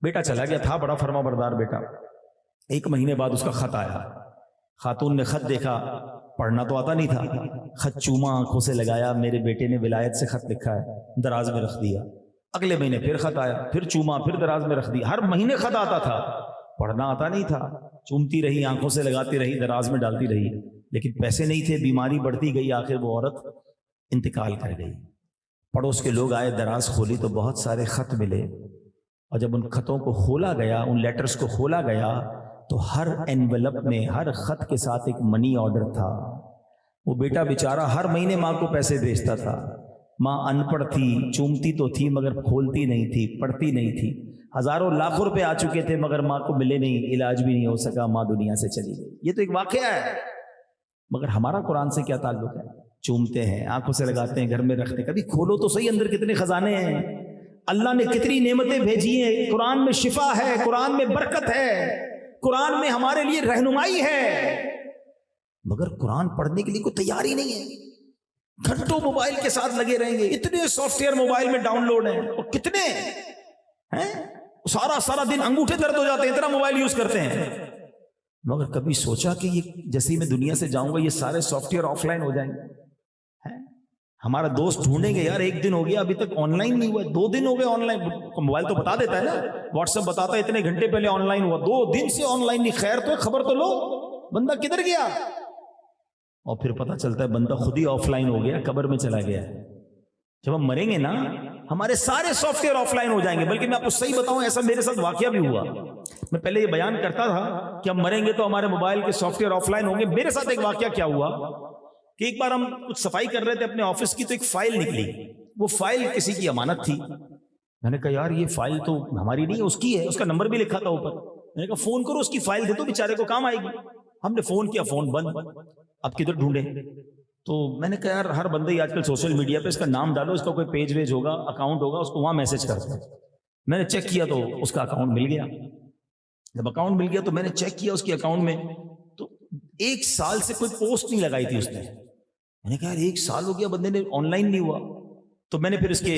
بیٹا چلا گیا، تھا بڑا فرما بردار بیٹا۔ ایک مہینے بعد اس کا خط آیا، خاتون نے خط دیکھا، پڑھنا تو آتا نہیں تھا، خط چوما، آنکھوں سے لگایا، میرے بیٹے نے ولایت سے خط لکھا ہے، دراز میں رکھ دیا۔ اگلے مہینے پھر خط آیا، پھر چوما، پھر دراز میں رکھ دیا۔ ہر مہینے خط آتا تھا، پڑھنا آتا نہیں تھا، چومتی رہی، آنکھوں سے لگاتی رہی، دراز میں ڈالتی رہی، لیکن پیسے نہیں تھے، بیماری بڑھتی گئی، آخر وہ عورت انتقال کر گئی۔ پڑوس کے لوگ آئے، دراز کھولی تو بہت سارے خط ملے، اور جب ان خطوں کو کھولا گیا، ان لیٹرز کو کھولا گیا تو ہر انویلپ میں، ہر خط کے ساتھ ایک منی آرڈر تھا۔ وہ بیٹا بیچارہ ہر مہینے ماں کو پیسے بھیجتا تھا، ماں ان پڑھ تھی، چومتی تو تھی مگر کھولتی نہیں تھی، پڑھتی نہیں تھی، ہزاروں لاکھوں روپے آ چکے تھے مگر ماں کو ملے نہیں، علاج بھی نہیں ہو سکا، ماں دنیا سے چلی گئی۔ یہ تو ایک واقعہ ہے، مگر ہمارا قرآن سے کیا تعلق ہے؟ چومتے ہیں، آنکھوں سے لگاتے ہیں، گھر میں رکھتے ہیں، کبھی کھولو تو صحیح اندر کتنے خزانے ہیں، اللہ نے کتنی نعمتیں بھیجی ہیں۔ قرآن میں شفا ہے، قرآن میں برکت ہے، قرآن میں ہمارے لیے رہنمائی ہے، مگر قرآن پڑھنے کے لیے کوئی تیاری نہیں ہے۔ گھنٹوں موبائل کے ساتھ لگے رہیں گے، اتنے سافٹ ویئر موبائل میں ڈاؤن لوڈ ہیں، اور کتنے ہیں، سارا دن انگوٹھے درد ہو جاتے ہیں، اتنا موبائل یوز کرتے ہیں، مگر کبھی سوچا کہ یہ جیسے میں دنیا سے جاؤں گا یہ سارے سافٹ ویئر آف لائن ہو جائیں گے؟ ہمارا دوست ڈھونڈیں گے، یار ایک دن ہو گیا ابھی تک آن لائن نہیں ہوا، 2 دن ہو گئے آن لائن، موبائل تو بتا دیتا ہے نا، واٹس ایپ بتاتا ہے اتنے گھنٹے پہلے آن لائن ہوا، 2 دن سے آن لائن نہیں، خیر تو خبر تو لو، بندہ کدھر گیا؟ اور پھر پتہ چلتا ہے بندہ خود ہی آف لائن ہو گیا، قبر میں چلا گیا۔ جب ہم مریں گے نا ہمارے سارے سافٹ ویئر آف لائن ہو جائیں گے، بلکہ میں آپ کو صحیح بتاؤں ایسا میرے ساتھ واقعہ بھی ہوا۔ میں پہلے یہ بیان کرتا تھا کہ ہم مریں گے تو ہمارے موبائل کے سافٹ ویئر آف لائن ہوں گے، میرے ساتھ ایک واقعہ کیا ہوا کہ ایک بار ہم کچھ صفائی کر رہے تھے اپنے آفس کی، تو ایک فائل نکلی، وہ فائل کسی کی امانت تھی۔ میں نے کہا یار یہ فائل تو ہماری نہیں ہے، اس کی ہے، اس کا نمبر بھی لکھا تھا اوپر۔ میں نے کہا فون کرو، اس کی فائل دے دو، بیچارے کو کام آئے گی۔ ہم نے فون کیا، فون بند، اب کدھر ڈھونڈے؟ تو میں نے کہا یار ہر بندے ہی آج کل سوشل میڈیا پہ اس کا نام ڈالو، اس کا کوئی پیج ویج ہوگا، اکاؤنٹ ہوگا، اس کو وہاں میسج کر دو۔ میں نے چیک کیا تو اس کا اکاؤنٹ مل گیا۔ جب اکاؤنٹ مل گیا تو میں نے چیک کیا اس کے اکاؤنٹ میں، تو 1 سال سے کوئی پوسٹ نہیں لگائی تھی اس نے۔ میں نے کہا یار 1 سال ہو گیا بندے نے آن لائن نہیں ہوا۔ تو میں نے پھر اس کے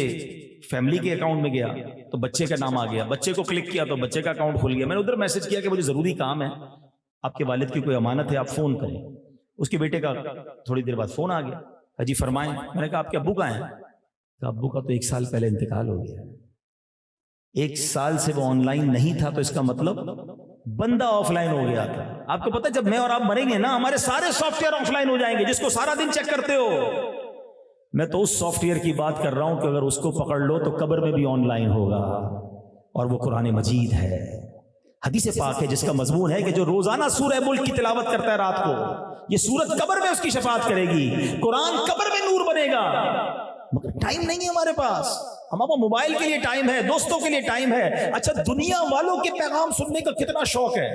فیملی کے اکاؤنٹ میں گیا تو بچے کا نام آ گیا، بچے کو کلک کیا تو بچے کا اکاؤنٹ کھل گیا۔ میں نے ادھر میسج کیا کہ مجھے ضروری کام ہے، آپ کے والد کی کوئی امانت ہے، آپ فون کریں۔ اس کے بیٹے کا تھوڑی دیر بعد فون آ گیا، جی فرمائیں۔ میں نے کہا آپ کے ابو کہاں ہیں؟ کہ ابو کا تو 1 سال پہلے انتقال ہو گیا۔ 1 سال سے وہ آن لائن نہیں تھا، تو اس کا مطلب بندہ آف لائن ہو گیا تھا۔ آپ کو پتہ جب میں اور آپ مریں گے نا ہمارے سارے سافٹ ویئر آف لائن ہو جائیں گے، جس کو سارا دن چیک کرتے ہو۔ میں تو اس سافٹ ویئر کی بات کر رہا ہوں کہ اگر اس کو پکڑ لو تو قبر میں بھی آن لائن ہوگا، اور وہ قرآن مجید ہے۔ حدیث پاک ہے جس کا مضمون ہے کہ جو روزانہ سورہ ملک کی تلاوت کرتا ہے رات کو، یہ سورت قبر میں اس کی شفاعت کرے گی، قرآن قبر میں نور بنے گا۔ مگر ٹائم نہیں ہے ہمارے پاس، ہمارا موبائل کے لیے ٹائم ہے، دوستوں کے لیے ٹائم ہے۔ اچھا دنیا والوں کے پیغام سننے کا کتنا شوق ہے،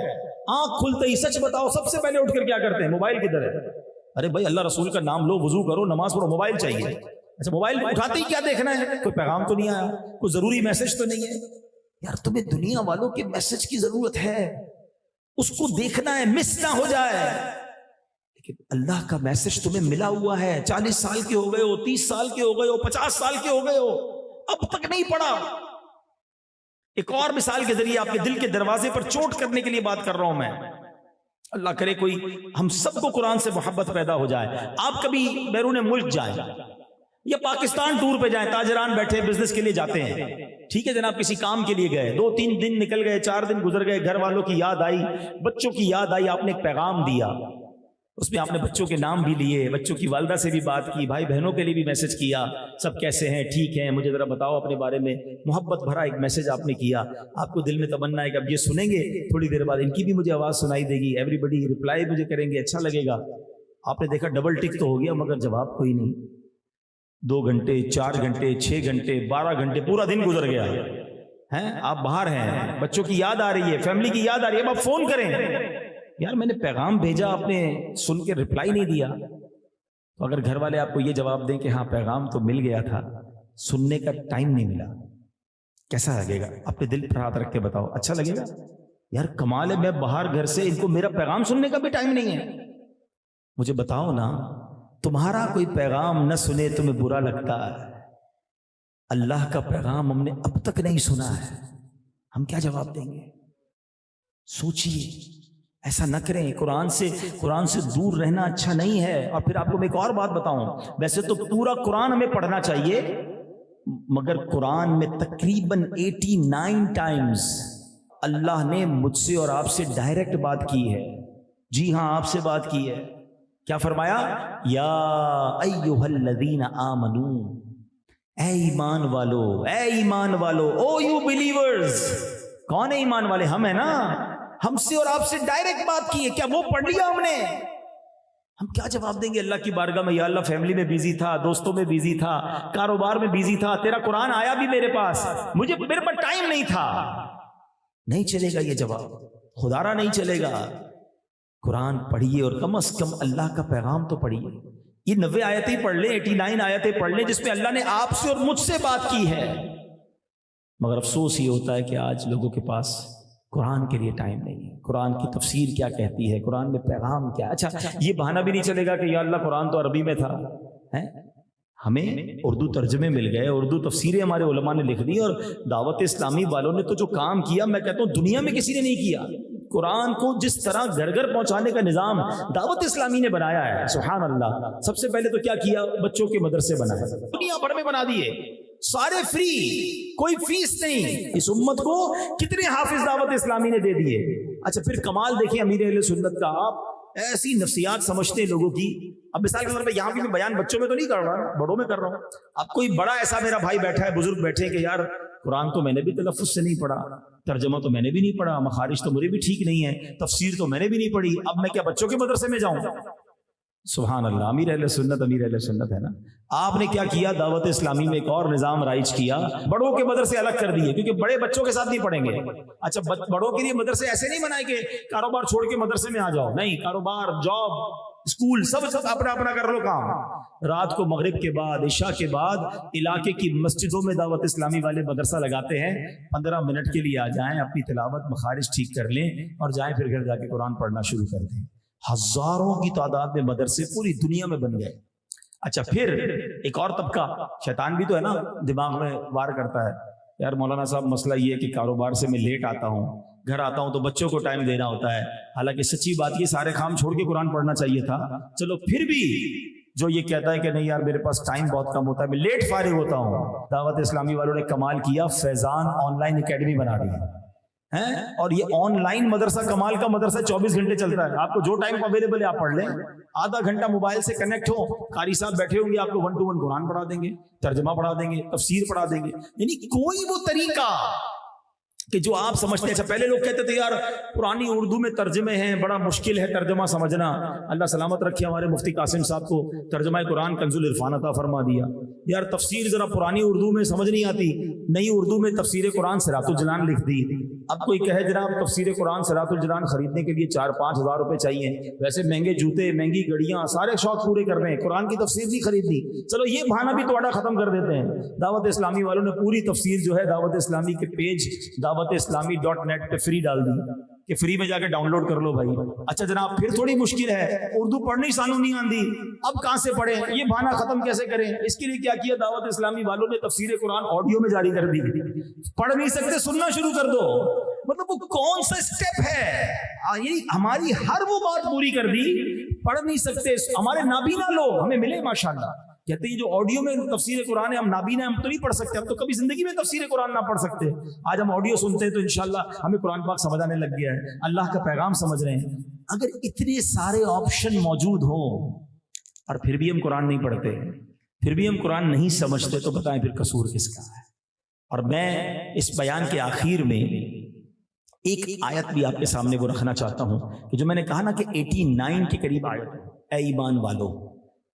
آنکھ کھلتے ہی سچ بتاؤ سب سے پہلے اٹھ کر کیا کرتے ہیں؟ موبائل کدھر ہے؟ ارے بھائی اللہ رسول کا نام لو، وضو کرو، نماز پڑھو، موبائل چاہیے۔ اچھا موبائل اٹھاتے ہی کیا دیکھنا ہے؟ کوئی پیغام تو نہیں آیا، کوئی ضروری میسج تو نہیں ہے؟ یار تمہیں دنیا والوں کے میسج کی ضرورت ہے، اس کو دیکھنا ہے، مس نہ ہو جائے۔ لیکن اللہ کا میسج تمہیں ملا ہوا ہے، 40 سال کے ہو گئے ہو، 30 سال کے ہو گئے ہو، 50 سال کے ہو گئے ہو، اب تک نہیں پڑھا۔ ایک اور مثال کے ذریعے آپ کے دل کے دروازے پر چوٹ کرنے کے لیے بات کر رہا ہوں میں۔ اللہ کرے کوئی ہم سب کو قرآن سے محبت پیدا ہو جائے۔ آپ کبھی بیرون ملک جائیں یا پاکستان ٹور پہ جائیں، تاجران بیٹھے بزنس کے لیے جاتے ہیں، ٹھیک ہے جناب، کسی کام کے لیے گئے، 2-3 دن نکل گئے، 4 دن گزر گئے، گھر والوں کی یاد آئی، بچوں کی یاد آئی، آپ نے ایک پیغام دیا، اس میں آپ نے بچوں کے نام بھی لیے، بچوں کی والدہ سے بھی بات کی، بھائی بہنوں کے لیے بھی میسج کیا، سب کیسے ہیں، ٹھیک ہیں، مجھے ذرا بتاؤ اپنے بارے میں، محبت بھرا ایک میسج آپ نے کیا۔ آپ کو دل میں تمنا ہے کہ اب یہ سنیں گے، تھوڑی دیر بعد ان کی بھی مجھے آواز سنائی دے گی، ایوری بڈی رپلائی مجھے کریں گے، اچھا لگے گا۔ آپ نے دیکھا ڈبل ٹک تو ہو گیا مگر جواب کوئی نہیں۔ 2 گھنٹے، 4 گھنٹے، 6 گھنٹے، 12 گھنٹے، پورا دن گزر گیا ہیں آپ باہر ہیں, بچوں کی یاد آ رہی ہے, فیملی کی یاد آ رہی ہے, اب آپ فون کریں, یار میں نے پیغام بھیجا آپ نے سن کے رپلائی نہیں دیا. تو اگر گھر والے آپ کو یہ جواب دیں کہ ہاں پیغام تو مل گیا تھا, سننے کا ٹائم نہیں ملا, کیسا لگے گا؟ اپنے دل پر ہاتھ رکھ کے بتاؤ, اچھا لگے گا؟ یار کمال ہے, میں باہر گھر سے, ان کو میرا پیغام سننے کا بھی ٹائم نہیں ہے. مجھے بتاؤ نا, تمہارا کوئی پیغام نہ سنے تمہیں برا لگتا ہے, اللہ کا پیغام ہم نے اب تک نہیں سنا ہے, ہم کیا جواب دیں گے؟ سوچئے, ایسا نہ کریں. قرآن سے دور رہنا اچھا نہیں ہے. اور پھر آپ کو میں ایک اور بات بتاؤں, ویسے تو پورا قرآن ہمیں پڑھنا چاہیے, مگر قرآن میں تقریباً 89 ٹائمز اللہ نے مجھ سے اور آپ سے ڈائریکٹ بات کی ہے. جی ہاں, آپ سے بات کی ہے. کیا فرمایا؟ یا ایھا الذین آمنو, اے ایمان والو, اے ایمان والو, او یو بلیورز. کون ہے ایمان والے؟ ہم ہیں نا. ہم سے اور آپ سے ڈائریکٹ بات کی ہے. کیا وہ پڑھ لیا ہم نے؟ ہم کیا جواب دیں گے اللہ کی بارگاہ میں؟ یا اللہ فیملی میں بیزی تھا, دوستوں میں بیزی تھا, کاروبار میں بیزی تھا, تیرا قرآن آیا بھی میرے پاس, میرے پاس ٹائم نہیں تھا. نہیں چلے گا یہ جواب, خدا را نہیں چلے گا. قرآن پڑھیے, اور کم از کم اللہ کا پیغام تو پڑھیے. یہ 90 آیتیں پڑھ لیں, 89 آیتیں پڑھ لیں جس پہ اللہ نے آپ سے اور مجھ سے بات کی ہے. مگر افسوس یہ ہوتا ہے کہ آج لوگوں کے پاس قرآن کے لیے ٹائم نہیں ہے. قرآن کی تفسیر کیا کہتی ہے, قرآن میں پیغام کیا. اچھا یہ بہانہ بھی نہیں چلے گا کہ یا اللہ قرآن تو عربی میں تھا, ہمیں اردو ترجمے مل گئے, اردو تفسیریں ہمارے علماء نے لکھ دی, اور دعوت اسلامی والوں نے تو جو کام کیا, میں کہتا ہوں دنیا میں کسی نے نہیں کیا. قرآن کو جس طرح گھر گھر پہنچانے کا نظام دعوت اسلامی نے بنایا ہے, سبحان اللہ. سب سے پہلے تو کیا کیا, بچوں کے مدرسے بنائے, دنیا بھر میں بنا دیے, سارے فری, کوئی فیس نہیں. اس امت کو کتنے حافظ دعوت اسلامی نے دے دیے. اچھا پھر کمال دیکھیں امیر اہل سنت کا, آپ ایسی نفسیات سمجھتے ہیں لوگوں کی. اب مثال کے طور پہ یہاں بھی میں بیان بچوں میں تو نہیں کر رہا, بڑوں میں کر رہا ہوں. اب کوئی بڑا ایسا میرا بھائی بیٹھا ہے, بزرگ بیٹھے کہ یار قرآن تو میں نے بھی تلفظ سے نہیں پڑھا, ترجمہ تو میں نے بھی نہیں پڑھا, مخارج تو مجھے بھی ٹھیک نہیں ہے, تفسیر تو میں نے بھی نہیں پڑھی, اب میں کیا بچوں کے مدرسے میں جاؤں؟ سبحان اللہ. امیر اہل سنت ہے نا. آپ نے کیا کیا, دعوت اسلامی میں ایک اور نظام رائج کیا, بڑوں کے مدرسے الگ کر دیے, کیونکہ بڑے بچوں کے ساتھ نہیں پڑھیں گے. اچھا بڑوں کے لیے مدرسے ایسے نہیں بنائے کہ کاروبار چھوڑ کے مدرسے میں آ جاؤ, نہیں, کاروبار, جاب, اسکول سب اپنا اپنا کر لو کام. رات کو مغرب کے بعد, عشاء کے بعد علاقے کی مسجدوں میں دعوت اسلامی والے مدرسہ لگاتے ہیں, 15 منٹ کے لیے آ جائیں, اپنی تلاوت مخارج ٹھیک کر لیں اور جائیں, پھر گھر جا کے قرآن پڑھنا شروع کر دیں. ہزاروں کی تعداد میں مدرسے پوری دنیا میں بن گئے. اچھا پھر ایک اور طبقہ, شیطان بھی تو ہے نا, دماغ میں وار کرتا ہے, یار مولانا صاحب مسئلہ یہ ہے کہ کاروبار سے میں لیٹ آتا ہوں, گھر آتا ہوں تو بچوں کو ٹائم دینا ہوتا ہے. حالانکہ سچی بات یہ سارے کام چھوڑ کے قرآن پڑھنا چاہیے تھا. چلو پھر بھی جو یہ کہتا ہے کہ نہیں یار میرے پاس ٹائم بہت کم ہوتا ہے, میں لیٹ فارغ ہوتا ہوں, دعوت اسلامی والوں نے کمال کیا, فیضان آن لائن اکیڈمی بنا دی ہے. اور یہ آن لائن مدرسہ کمال کا مدرسہ 24 گھنٹے چلتا ہے. آپ کو جو ٹائم اویلیبل ہے آپ پڑھ لیں, آدھا گھنٹہ موبائل سے کنیکٹ ہو, قاری صاحب بیٹھے ہوں گے, آپ کو 1 to 1 قرآن پڑھا دیں گے, ترجمہ پڑھا دیں گے, تفسیر پڑھا دیں گے. یعنی کوئی وہ طریقہ کہ جو آپ سمجھتے ہیں. اچھا پہلے لوگ کہتے تھے یار پرانی اردو میں ترجمے ہیں, بڑا مشکل ہے ترجمہ سمجھنا. اللہ سلامت رکھے ہمارے مفتی قاسم صاحب کو ترجمہ قرآن کنز العرفان عطا فرما دیا. یار تفسیر ذرا پرانی اردو میں سمجھ نہیں آتی, نئی اردو میں تفسیر قرآن صراط الجنان لکھ دی. اب کوئی کہے جناب تفسیر قرآن صراط الجنان خریدنے کے لیے 4-5 ہزار روپے چاہیے, ویسے مہنگے جوتے, مہنگی گڑیاں, سارے شوق پورے کر رہے ہیں, قرآن کی تفسیر نہیں خریدنی. چلو یہ بہانہ بھی توڑا ختم کر دیتے ہیں. دعوت اسلامی والوں نے پوری تفسیر جو ہے دعوت اسلامی کے پیج dawat-islami.net پہ فری ڈال دی کہ فری میں جا کے ڈاؤن لوڈ کر لو بھائی. اچھا جناب پھر تھوڑی مشکل ہے, اردو پڑھنی سانو نہیں آندی, اب کہاں سے پڑھیں, یہ بہانہ ختم کیسے کریں؟ اس کے لیے کیا کیا, دعوت اسلامی والوں نے تفسیر قرآن آڈیو میں جاری کر دی. پڑھ نہیں سکتے, سننا شروع کر دو. مطلب وہ کون سا اسٹیپ ہے, یعنی ہماری ہر وہ بات پوری کر دی. پڑھ نہیں سکتے, ہمارے نابینا لوگ ہمیں ملے ماشاءاللہ, کہتے ہیں جو آڈیو میں تفسیر قرآن ہے, ہم نابینا, ہم تو نہیں پڑھ سکتے, ہم تو کبھی زندگی میں تفسیر قرآن نہ پڑھ سکتے. آج ہم آڈیو سنتے ہیں تو انشاءاللہ ہمیں قرآن پاک سمجھ آنے لگ گیا ہے, اللہ کا پیغام سمجھ رہے ہیں. اگر اتنے سارے آپشن موجود ہوں اور پھر بھی ہم قرآن نہیں پڑھتے, پھر بھی ہم قرآن نہیں سمجھتے, تو بتائیں پھر قصور کس کا ہے؟ اور میں اس بیان کے آخر میں ایک آیت بھی آپ کے سامنے وہ رکھنا چاہتا ہوں کہ جو میں نے کہا نا کہ 89 کے قریب آیت ہے, اے ایمان والو,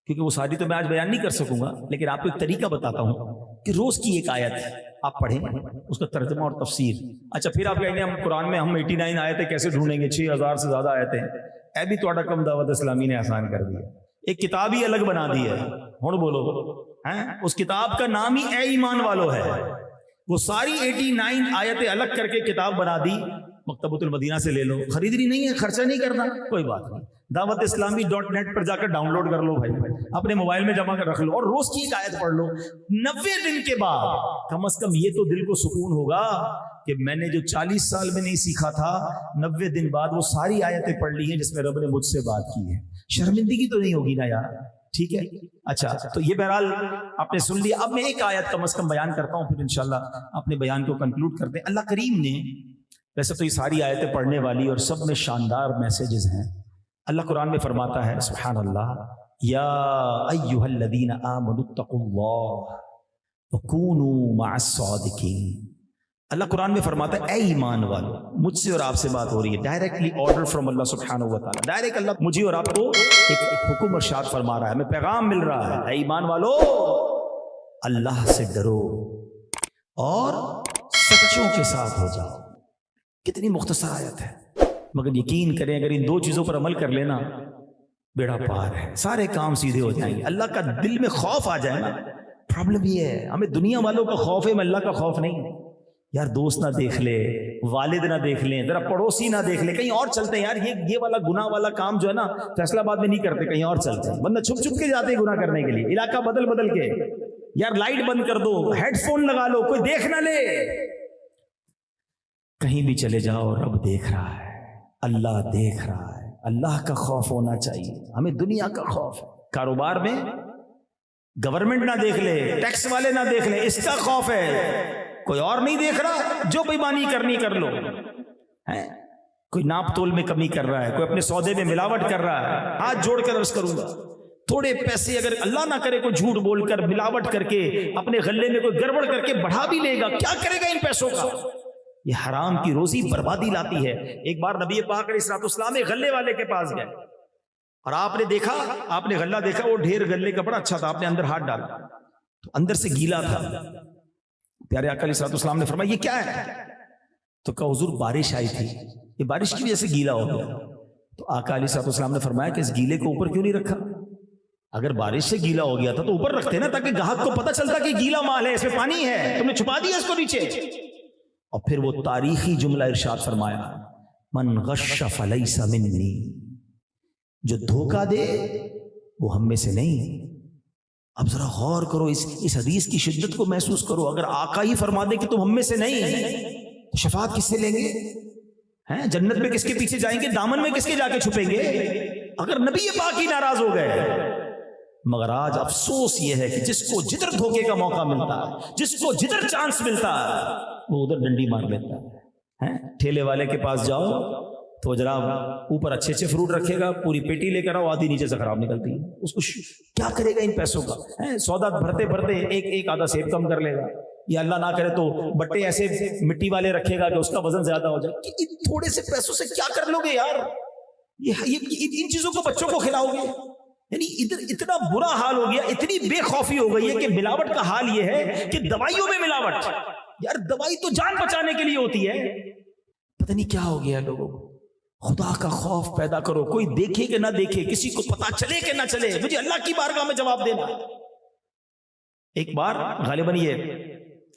کیونکہ وہ ساری تو میں آج بیان نہیں کر سکوں گا, لیکن آپ کو ایک طریقہ بتاتا ہوں کہ روز کی ایک آیت آپ پڑھیں اس کا ترجمہ اور تفسیر. اچھا پھر آپ کہیں گے ہم قرآن میں ہم 89 آیتیں کیسے ڈھونڈیں گے, 6000 سے زیادہ آیتیں. اے بھی تھوڑا کم دعوت اسلامی نے آسان کر دیا, ایک کتاب ہی الگ بنا دی ہے. ہن بولو ہیں, اس کتاب کا نام ہی اے ایمان والو ہے. وہ ساری 89 آیتیں الگ کر کے کتاب بنا دی. مکتبۃ المدینہ سے لے لو, خریدنی نہیں ہے, خرچہ نہیں کرنا, کوئی بات نہیں. دعوت اسلامی .net پر جا کر ڈاؤن لوڈ کر لو بھائی, اپنے موبائل میں جمع کر رکھ لو اور روز کی ایک آیت پڑھ لو. 90 دن کے بعد کم از کم یہ تو دل کو سکون ہوگا کہ میں نے جو 40 سال میں نہیں سیکھا تھا, 90 دن بعد وہ ساری آیتیں پڑھ لی ہیں جس میں رب نے مجھ سے بات کی ہے. شرمندگی تو نہیں ہوگی نا یار, ٹھیک ہے. اچھا تو یہ بہرحال آپ نے سن لیا. اب میں ایک آیت کم از کم بیان کرتا ہوں, پھر انشاءاللہ اپنے بیان کو کنکلوڈ کرتے ہیں. اللہ کریم نے, ویسے تو یہ ساری آیتیں پڑھنے والی اور سب میں شاندار میسیجز ہیں. اللہ قرآن میں فرماتا ہے سبحان اللہ, یا ایھا الذین آمنوا اتقوا اللہ وکونوا مع الصادقین. اللہ قرآن میں فرماتا ہے اے ایمان والو. مجھ سے اور آپ سے بات ہو رہی ہے, ڈائریکٹلی آرڈر فرام اللہ سبحانہ و تعالی. ڈائریکٹ اللہ مجھے اور آپ کو ایک حکم ارشاد فرما رہا ہے, ہمیں پیغام مل رہا ہے, اے ایمان والو اللہ سے ڈرو اور سچوں کے ساتھ ہو جاؤ. کتنی مختصر آیت ہے, مگر یقین کریں اگر ان دو چیزوں پر عمل کر لینا بیڑا پار ہے, سارے کام سیدھے ہو جائیں گے. اللہ کا دل میں خوف آ جائے نا. پرابلم یہ ہے ہمیں دنیا والوں کا خوف ہے, میں اللہ کا خوف نہیں ہے. یار دوست نہ دیکھ لے, والد نہ دیکھ لیں, ذرا پڑوسی نہ دیکھ لے, کہیں اور چلتے ہیں یار. یہ والا گناہ والا کام جو ہے نا فیصلہ آباد میں نہیں کرتے, کہیں اور چلتے ہیں. بندہ چھپ چھپ کے جاتے ہیں گناہ کرنے کے لیے, علاقہ بدل کے. یار لائٹ بند کر دو, ہیڈ فون لگا لو, کوئی دیکھ نہ لے. کہیں بھی چلے جاؤ رب دیکھ رہا ہے, اللہ دیکھ رہا ہے. اللہ کا خوف ہونا چاہیے. ہمیں دنیا کا خوف ہے. کاروبار میں گورنمنٹ نہ دیکھ لے, ٹیکس والے نہ دیکھ لیں, اس کا خوف ہے. کوئی اور نہیں دیکھ رہا, جو بےمانی کرنی کر لو. کوئی ناپ تول میں کمی کر رہا ہے, کوئی اپنے سودے میں ملاوٹ کر رہا ہے, ہاتھ جوڑ کر عرض کروں گا تھوڑے پیسے اگر اللہ نہ کرے کوئی جھوٹ بول کر ملاوٹ کر کے اپنے غلے میں کوئی گڑبڑ کر کے بڑھا بھی لے گا, کیا کرے گا ان پیسوں کا؟ یہ حرام کی روزی بربادی لاتی ہے. ایک بار نبی پاک علیہ الصلوۃ والسلام ایک غلے والے کے پاس گئے اور آپ نے غلہ دیکھا, وہ ڈھیر غلے کا بڑا اچھا تھا. آپ نے اندر ہاتھ ڈالا تو اندر سے گیلا تھا. پیارے آقا علیہ الصلوۃ والسلام نے فرمایا یہ کیا ہے؟ تو کہا حضور بارش آئی تھی, یہ بارش کی وجہ سے گیلا ہو گیا. تو آقا علیہ الصلوۃ والسلام نے فرمایا کہ اس گیلے کو اوپر کیوں نہیں رکھا؟ اگر بارش سے گیلا ہو گیا تھا تو اوپر رکھتے نا, تاکہ گاہک کو پتہ چلتا کہ گیلا مال ہے, اس میں پانی ہے, تم نے چھپا دیا اس کو نیچے. اور پھر وہ تاریخی جملہ ارشاد فرمایا, من غش فلیس منی, جو دھوکہ دے وہ ہم میں سے نہیں. اب ذرا غور کرو, اس حدیث کی شدت کو محسوس کرو. اگر آقا ہی فرما دے کہ تم ہم میں سے نہیں, تو شفاعت کس سے لیں گے؟ ہیں جنت میں کس کے پیچھے جائیں گے؟ دامن میں کس کے جا کے چھپیں گے اگر نبی پاک ہی ناراض ہو گئے؟ مگر آج افسوس یہ ہے کہ جس کو جدھر دھوکے کا موقع ملتا ہے, جس کو جدھر چانس ملتا ہے, وہ ادھر ڈنڈی مار لیتا ہے. ٹھیلے والے کے پاس جاؤ تو جناب اوپر اچھے اچھے فروٹ رکھے گا, پوری پیٹی لے کر آؤ, آدھی نیچے سے خراب نکلتی ہے. اس کو کیا کرے گا ان پیسوں کا؟ سودا بھرتے ایک آدھا سیب کم کر لے گا, یا اللہ نہ کرے تو بٹے ایسے مٹی والے رکھے گا کہ اس کا وزن زیادہ ہو جائے. کہ تھوڑے سے پیسوں سے کیا کر لو گے یار؟ ان چیزوں کو بچوں کو کھلاؤ گے؟ یعنی ادھر اتنا برا حال ہو گیا, اتنی بے خوفی ہو گئی ہے کہ ملاوٹ کا حال یہ ہے کہ دوائیوں میں ملاوٹ. یار دوائی تو جان بچانے کے لیے ہوتی ہے, پتہ نہیں کیا ہو گیا لوگوں کو. خدا کا خوف پیدا کرو, کوئی دیکھے کہ نہ دیکھے, کسی کو پتا چلے کہ نہ چلے, مجھے اللہ کی بارگاہ میں جواب دینا. ایک بار غالباً یہ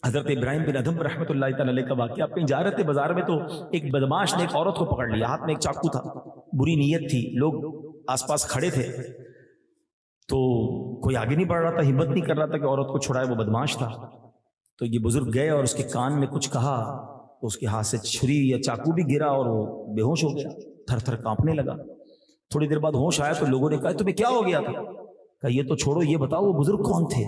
حضرت ابراہیم بن ادھم رحمۃ اللہ تعالی علیہ کا واقعہ, آپ کہیں جا رہے تھے بازار میں تو ایک بدماش نے ایک عورت کو پکڑ لیا, ہاتھ میں ایک چاقو تھا, بری نیت تھی, لوگ آس پاس کھڑے تھے تو کوئی آگے نہیں بڑھ رہا تھا, ہمت نہیں کر رہا تھا کہ عورت کو چھڑائے, وہ بدماش تھا. تو یہ بزرگ گئے اور اس کے کان میں کچھ کہا, تو اس کے ہاتھ سے چھری یا چاقو بھی گرا اور وہ بے ہوش ہو گیا, تھر تھر کانپنے لگا. تھوڑی دیر بعد ہوش آیا تو لوگوں نے کہا تمہیں کیا ہو گیا تھا؟ کہا یہ تو چھوڑو, یہ بتاؤ وہ بزرگ کون تھے؟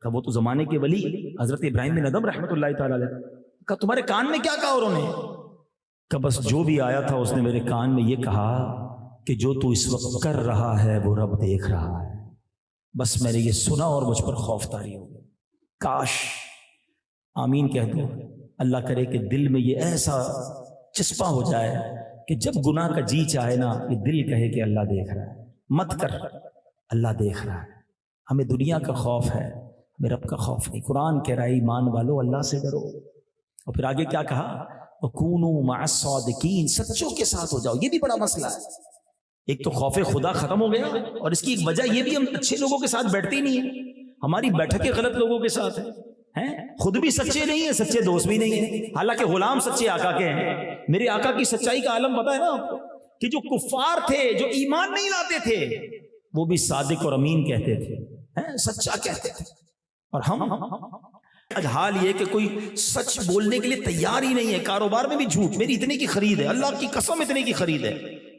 کہا وہ تو زمانے کے ولی حضرت ابراہیم بن ادھم رحمۃ اللہ تعالی علیہ. کہا تمہارے کان میں کیا کہا انہوں نے؟ کہا بس جو بھی آیا تھا اس نے میرے کان میں یہ کہا کہ جو تو اس وقت کر رہا ہے وہ رب دیکھ رہا ہے. بس میں نے یہ سنا اور مجھ پر خوف طاری ہو گیا. کاش, آمین کہہ دو, اللہ کرے کہ دل میں یہ ایسا چسپاں ہو جائے کہ جب گناہ کا جی چاہے نا, یہ دل کہے کہ اللہ دیکھ رہا ہے, مت کر, اللہ دیکھ رہا ہے. ہمیں دنیا کا خوف ہے, میرے رب کا خوف نہیں. قرآن کہہ رہا ہے ایمان والو اللہ سے ڈرو. اور پھر آگے کیا کہا؟ وَكُونُوا مَعَ الصَّادِقِينَ، سچوں کے ساتھ ہو جاؤ. یہ بھی بڑا مسئلہ ہے. ایک تو خوف خدا ختم ہو گیا، اور اس کی ایک وجہ یہ بھی ہم اچھے لوگوں کے ساتھ بیٹھتے ہی نہیں ہیں. ہماری بیٹھکیں غلط لوگوں کے ساتھ ہیں. خود بھی سچے نہیں ہیں، سچے دوست بھی نہیں ہیں، حالانکہ غلام سچے آقا کے ہیں. میرے آقا کی سچائی کا عالم پتہ ہے نا آپ کو، کہ جو کفار تھے، جو ایمان نہیں لاتے تھے، وہ بھی صادق اور امین کہتے تھے، سچا کہتے تھے. اور ہم آج حال یہ کہ کوئی سچ بولنے کے لیے تیار ہی نہیں ہے. کاروبار میں بھی جھوٹ، میری اتنے کی خرید ہے، اللہ کی قسم اتنے کی خرید ہے.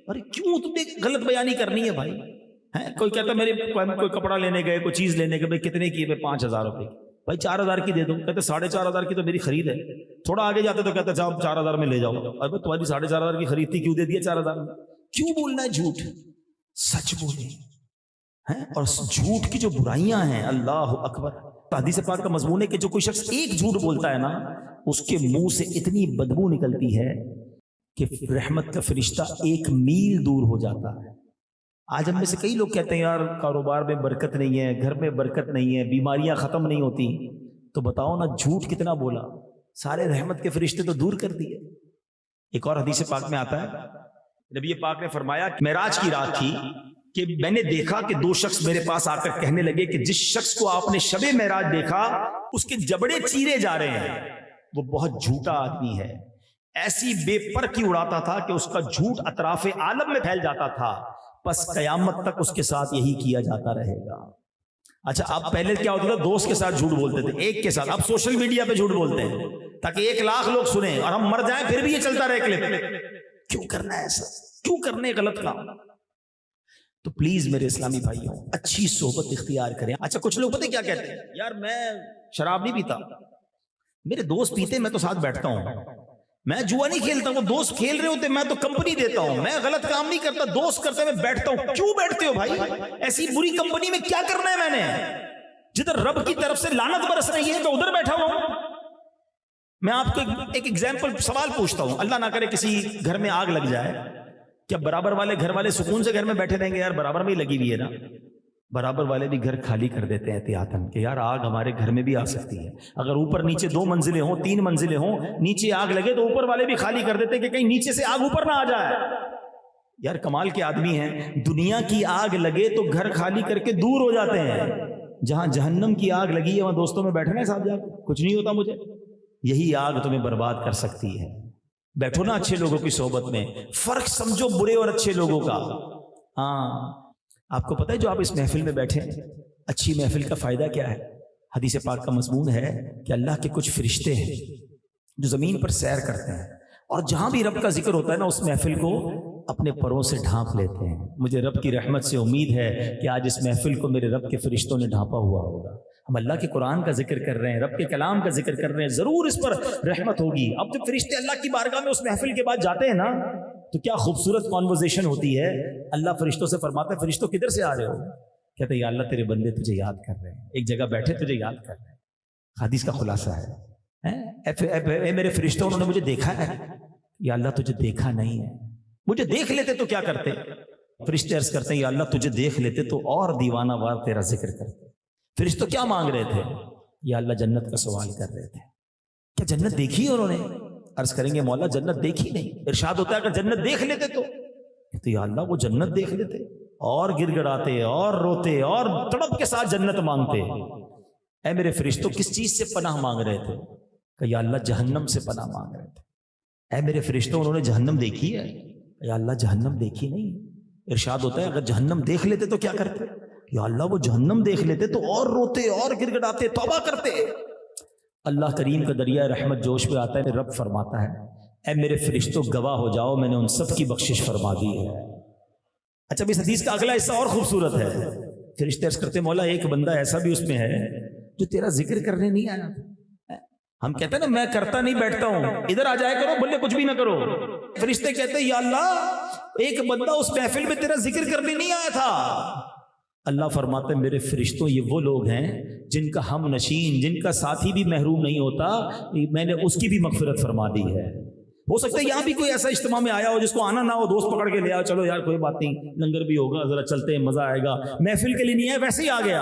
ارے کیوں تم نے غلط بیانی کرنی ہے بھائی؟ کوئی کہتا میرے کوئی کپڑا لینے گئے، کوئی چیز لینے گئے، بھائی کتنے کی ہے؟ 5,000 روپے کی. بھائی 4,000 کی دے دو. کہتے 4,500 کی تو میری خرید ہے. تھوڑا آگے جاتے تو کہتے صاحب 4,000 میں لے جاؤ. ارے تمہاری 4,500 کی خرید تھی، کیوں دے دیا 4,000 میں؟ کیوں بولنا ہے جھوٹ؟ سچ بولیں. اور جھوٹ کی جو برائیاں ہیں، اللہ اکبر. حدیث پاک کا مضمون ہے کہ جو کوئی شخص ایک جھوٹ بولتا ہے نا، اس کے منہ سے اتنی بدبو نکلتی ہے کہ رحمت کا فرشتہ 1 میل دور ہو جاتا ہے. آج ہم میں سے کئی لوگ کہتے ہیں یار کاروبار میں برکت نہیں ہے، گھر میں برکت نہیں ہے، بیماریاں ختم نہیں ہوتی. تو بتاؤ نا جھوٹ کتنا بولا، سارے رحمت کے فرشتے تو دور کر دیے. ایک اور حدیث پاک میں آتا ہے، نبی پاک نے فرمایا کہ معراج کی رات تھی کہ میں نے دیکھا کہ 2 شخص میرے پاس آ کر کہنے لگے کہ جس شخص کو آپ نے شب معراج دیکھا اس کے جبڑے چیرے جا رہے ہیں، وہ بہت جھوٹا آدمی ہے. ایسی بے پر کی اڑاتا تھا کہ اس کا جھوٹ اطراف عالم میں پھیل جاتا تھا. بس قیامت تک اس کے ساتھ یہی کیا جاتا رہے گا. اچھا اب پہلے کیا ہوتا تھا؟ دوست کے ساتھ جھوٹ بولتے تھے، ایک کے ساتھ. اب سوشل میڈیا پہ جھوٹ بولتے ہیں تاکہ 1,00,000 لوگ سنیں اور ہم مر جائیں پھر بھی یہ چلتا رہے کلپ. کیوں کرنا ہے ایسا؟ کیوں کرنے غلط کام؟ تو پلیز میرے اسلامی بھائیوں اچھی صحبت اختیار کریں. اچھا کچھ لوگ پتہ کیا کہتے ہیں، یار میں شراب نہیں پیتا، میرے دوست پیتے میں تو ساتھ بیٹھتا ہوں. میں جوا نہیں کھیلتا، وہ دوست کھیل رہے ہوتے میں تو کمپنی دیتا ہوں. میں غلط کام نہیں کرتا، دوست کرتے میں بیٹھتا ہوں. کیوں بیٹھتے ہو بھائی؟ ایسی بری کمپنی میں کیا کرنا ہے میں نے؟ جدھر رب کی طرف سے لعنت برس رہی ہے تو ادھر بیٹھا ہوں. میں آپ کو ایک ایگزامپل سوال پوچھتا ہوں، اللہ نہ کرے کسی گھر میں آگ لگ جائے، کیا برابر والے گھر والے سکون سے گھر میں بیٹھے رہیں گے؟ یار برابر میں ہی لگی ہوئی ہے نا. برابر والے بھی گھر خالی کر دیتے ہیں احتیاطاً کہ یار آگ ہمارے گھر میں بھی آ سکتی ہے. اگر اوپر نیچے 2 منزلیں ہوں، 3 منزلیں ہوں، نیچے آگ لگے تو اوپر والے بھی خالی کر دیتے کہ کہیں نیچے سے آگ اوپر نہ آ جائے. یار کمال کے آدمی ہیں. دنیا کی آگ لگے تو گھر خالی کر کے دور ہو جاتے ہیں. جہاں جہنم کی آگ لگی ہے وہاں دوستوں میں بیٹھنا ہے ساتھ جا کے، کچھ نہیں ہوتا مجھے. یہی آگ تمہیں برباد کر سکتی ہے. بیٹھو نا اچھے لوگوں کی صحبت میں. فرق سمجھو برے اور اچھے لوگوں کا. ہاں آپ کو پتہ ہے جو آپ اس محفل میں بیٹھے ہیں، اچھی محفل کا فائدہ کیا ہے؟ حدیث پاک کا مضمون ہے کہ اللہ کے کچھ فرشتے ہیں جو زمین پر سیر کرتے ہیں، اور جہاں بھی رب کا ذکر ہوتا ہے نا اس محفل کو اپنے پروں سے ڈھانپ لیتے ہیں. مجھے رب کی رحمت سے امید ہے کہ آج اس محفل کو میرے رب کے فرشتوں نے ڈھانپا ہوا ہوگا. ہم اللہ کے قرآن کا ذکر کر رہے ہیں، رب کے کلام کا ذکر کر رہے ہیں، ضرور اس پر رحمت ہوگی. اب جب فرشتے اللہ کی بارگاہ میں اس محفل کے بعد جاتے ہیں نا تو کیا خوبصورت کانورزیشن ہوتی ہے. اللہ فرشتوں سے فرماتا ہے فرشتوں کدھر سے آ رہے ہو؟ کہتے ہیں یا اللہ تیرے بندے تجھے یاد کر رہے ہیں، ایک جگہ بیٹھے تجھے یاد کر رہے ہیں. حدیث کا خلاصہ ہے اے میرے فرشتوں انہوں نے مجھے دیکھا ہے. یا اللہ تجھے دیکھا نہیں ہے، مجھے دیکھ لیتے تو کیا کرتے؟ فرشتے عرض کرتے ہیں یا اللہ تجھے دیکھ لیتے تو اور دیوانہ وار تیرا ذکر کرتے. فرشتوں کیا مانگ رہے تھے؟ یا اللہ جنت کا سوال کر رہے تھے. کیا جنت دیکھی ہے انہوں نے؟ عرض کریں گے مولا جنت دیکھی نہیں. ارشاد ہوتا ہے اگر جنت دیکھ لیتے تو یا اللہ وہ جنت دیکھ لیتے اور گر گڑاتے اور روتے اور تڑپ کے ساتھ جنت مانگتے. اے میرے فرشتوں کس چیز سے پناہ مانگ رہے تھے؟ کہ یا اللہ جہنم سے پناہ مانگ رہے تھے. اے میرے فرشتوں انہوں نے جہنم دیکھی ہے؟ یا اللہ جہنم دیکھی نہیں. ارشاد ہوتا ہے اگر جہنم دیکھ لیتے تو کیا کرتے؟ یا اللہ وہ جہنم دیکھ لیتے تو اور روتے اور گر گڑاتے توبہ کرتے. اللہ کریم کا دریا رحمت جوش پہ آتا ہے. رب فرماتا ہے اے میرے فرشتوں گواہ ہو جاؤ میں نے ان سب کی بخشش فرما دی ہے. اچھا اس حدیث کا اگلا حصہ اور خوبصورت ہے. فرشتے عرض کرتے مولا ایک بندہ ایسا بھی اس میں ہے جو تیرا ذکر کرنے نہیں آیا. ہم کہتے ہیں نا میں کرتا نہیں بیٹھتا ہوں، ادھر آ جائے کرو بولے کچھ بھی نہ کرو. فرشتے کہتے ہیں یا اللہ ایک بندہ اس محفل میں تیرا ذکر کرنے نہیں آیا تھا. اللہ فرماتے ہیں میرے فرشتوں یہ وہ لوگ ہیں جن کا ہم نشین، جن کا ساتھی بھی محروم نہیں ہوتا، میں نے اس کی بھی مغفرت فرما دی ہے. ہو سکتا ہے یہاں بھی کوئی ایسا اجتماع میں آیا ہو جس کو آنا نہ ہو، دوست پکڑ کے لے آؤ چلو یار کوئی بات نہیں لنگر بھی ہوگا ذرا چلتے ہیں مزہ آئے گا. محفل کے لیے نہیں ہے ویسے ہی آ گیا.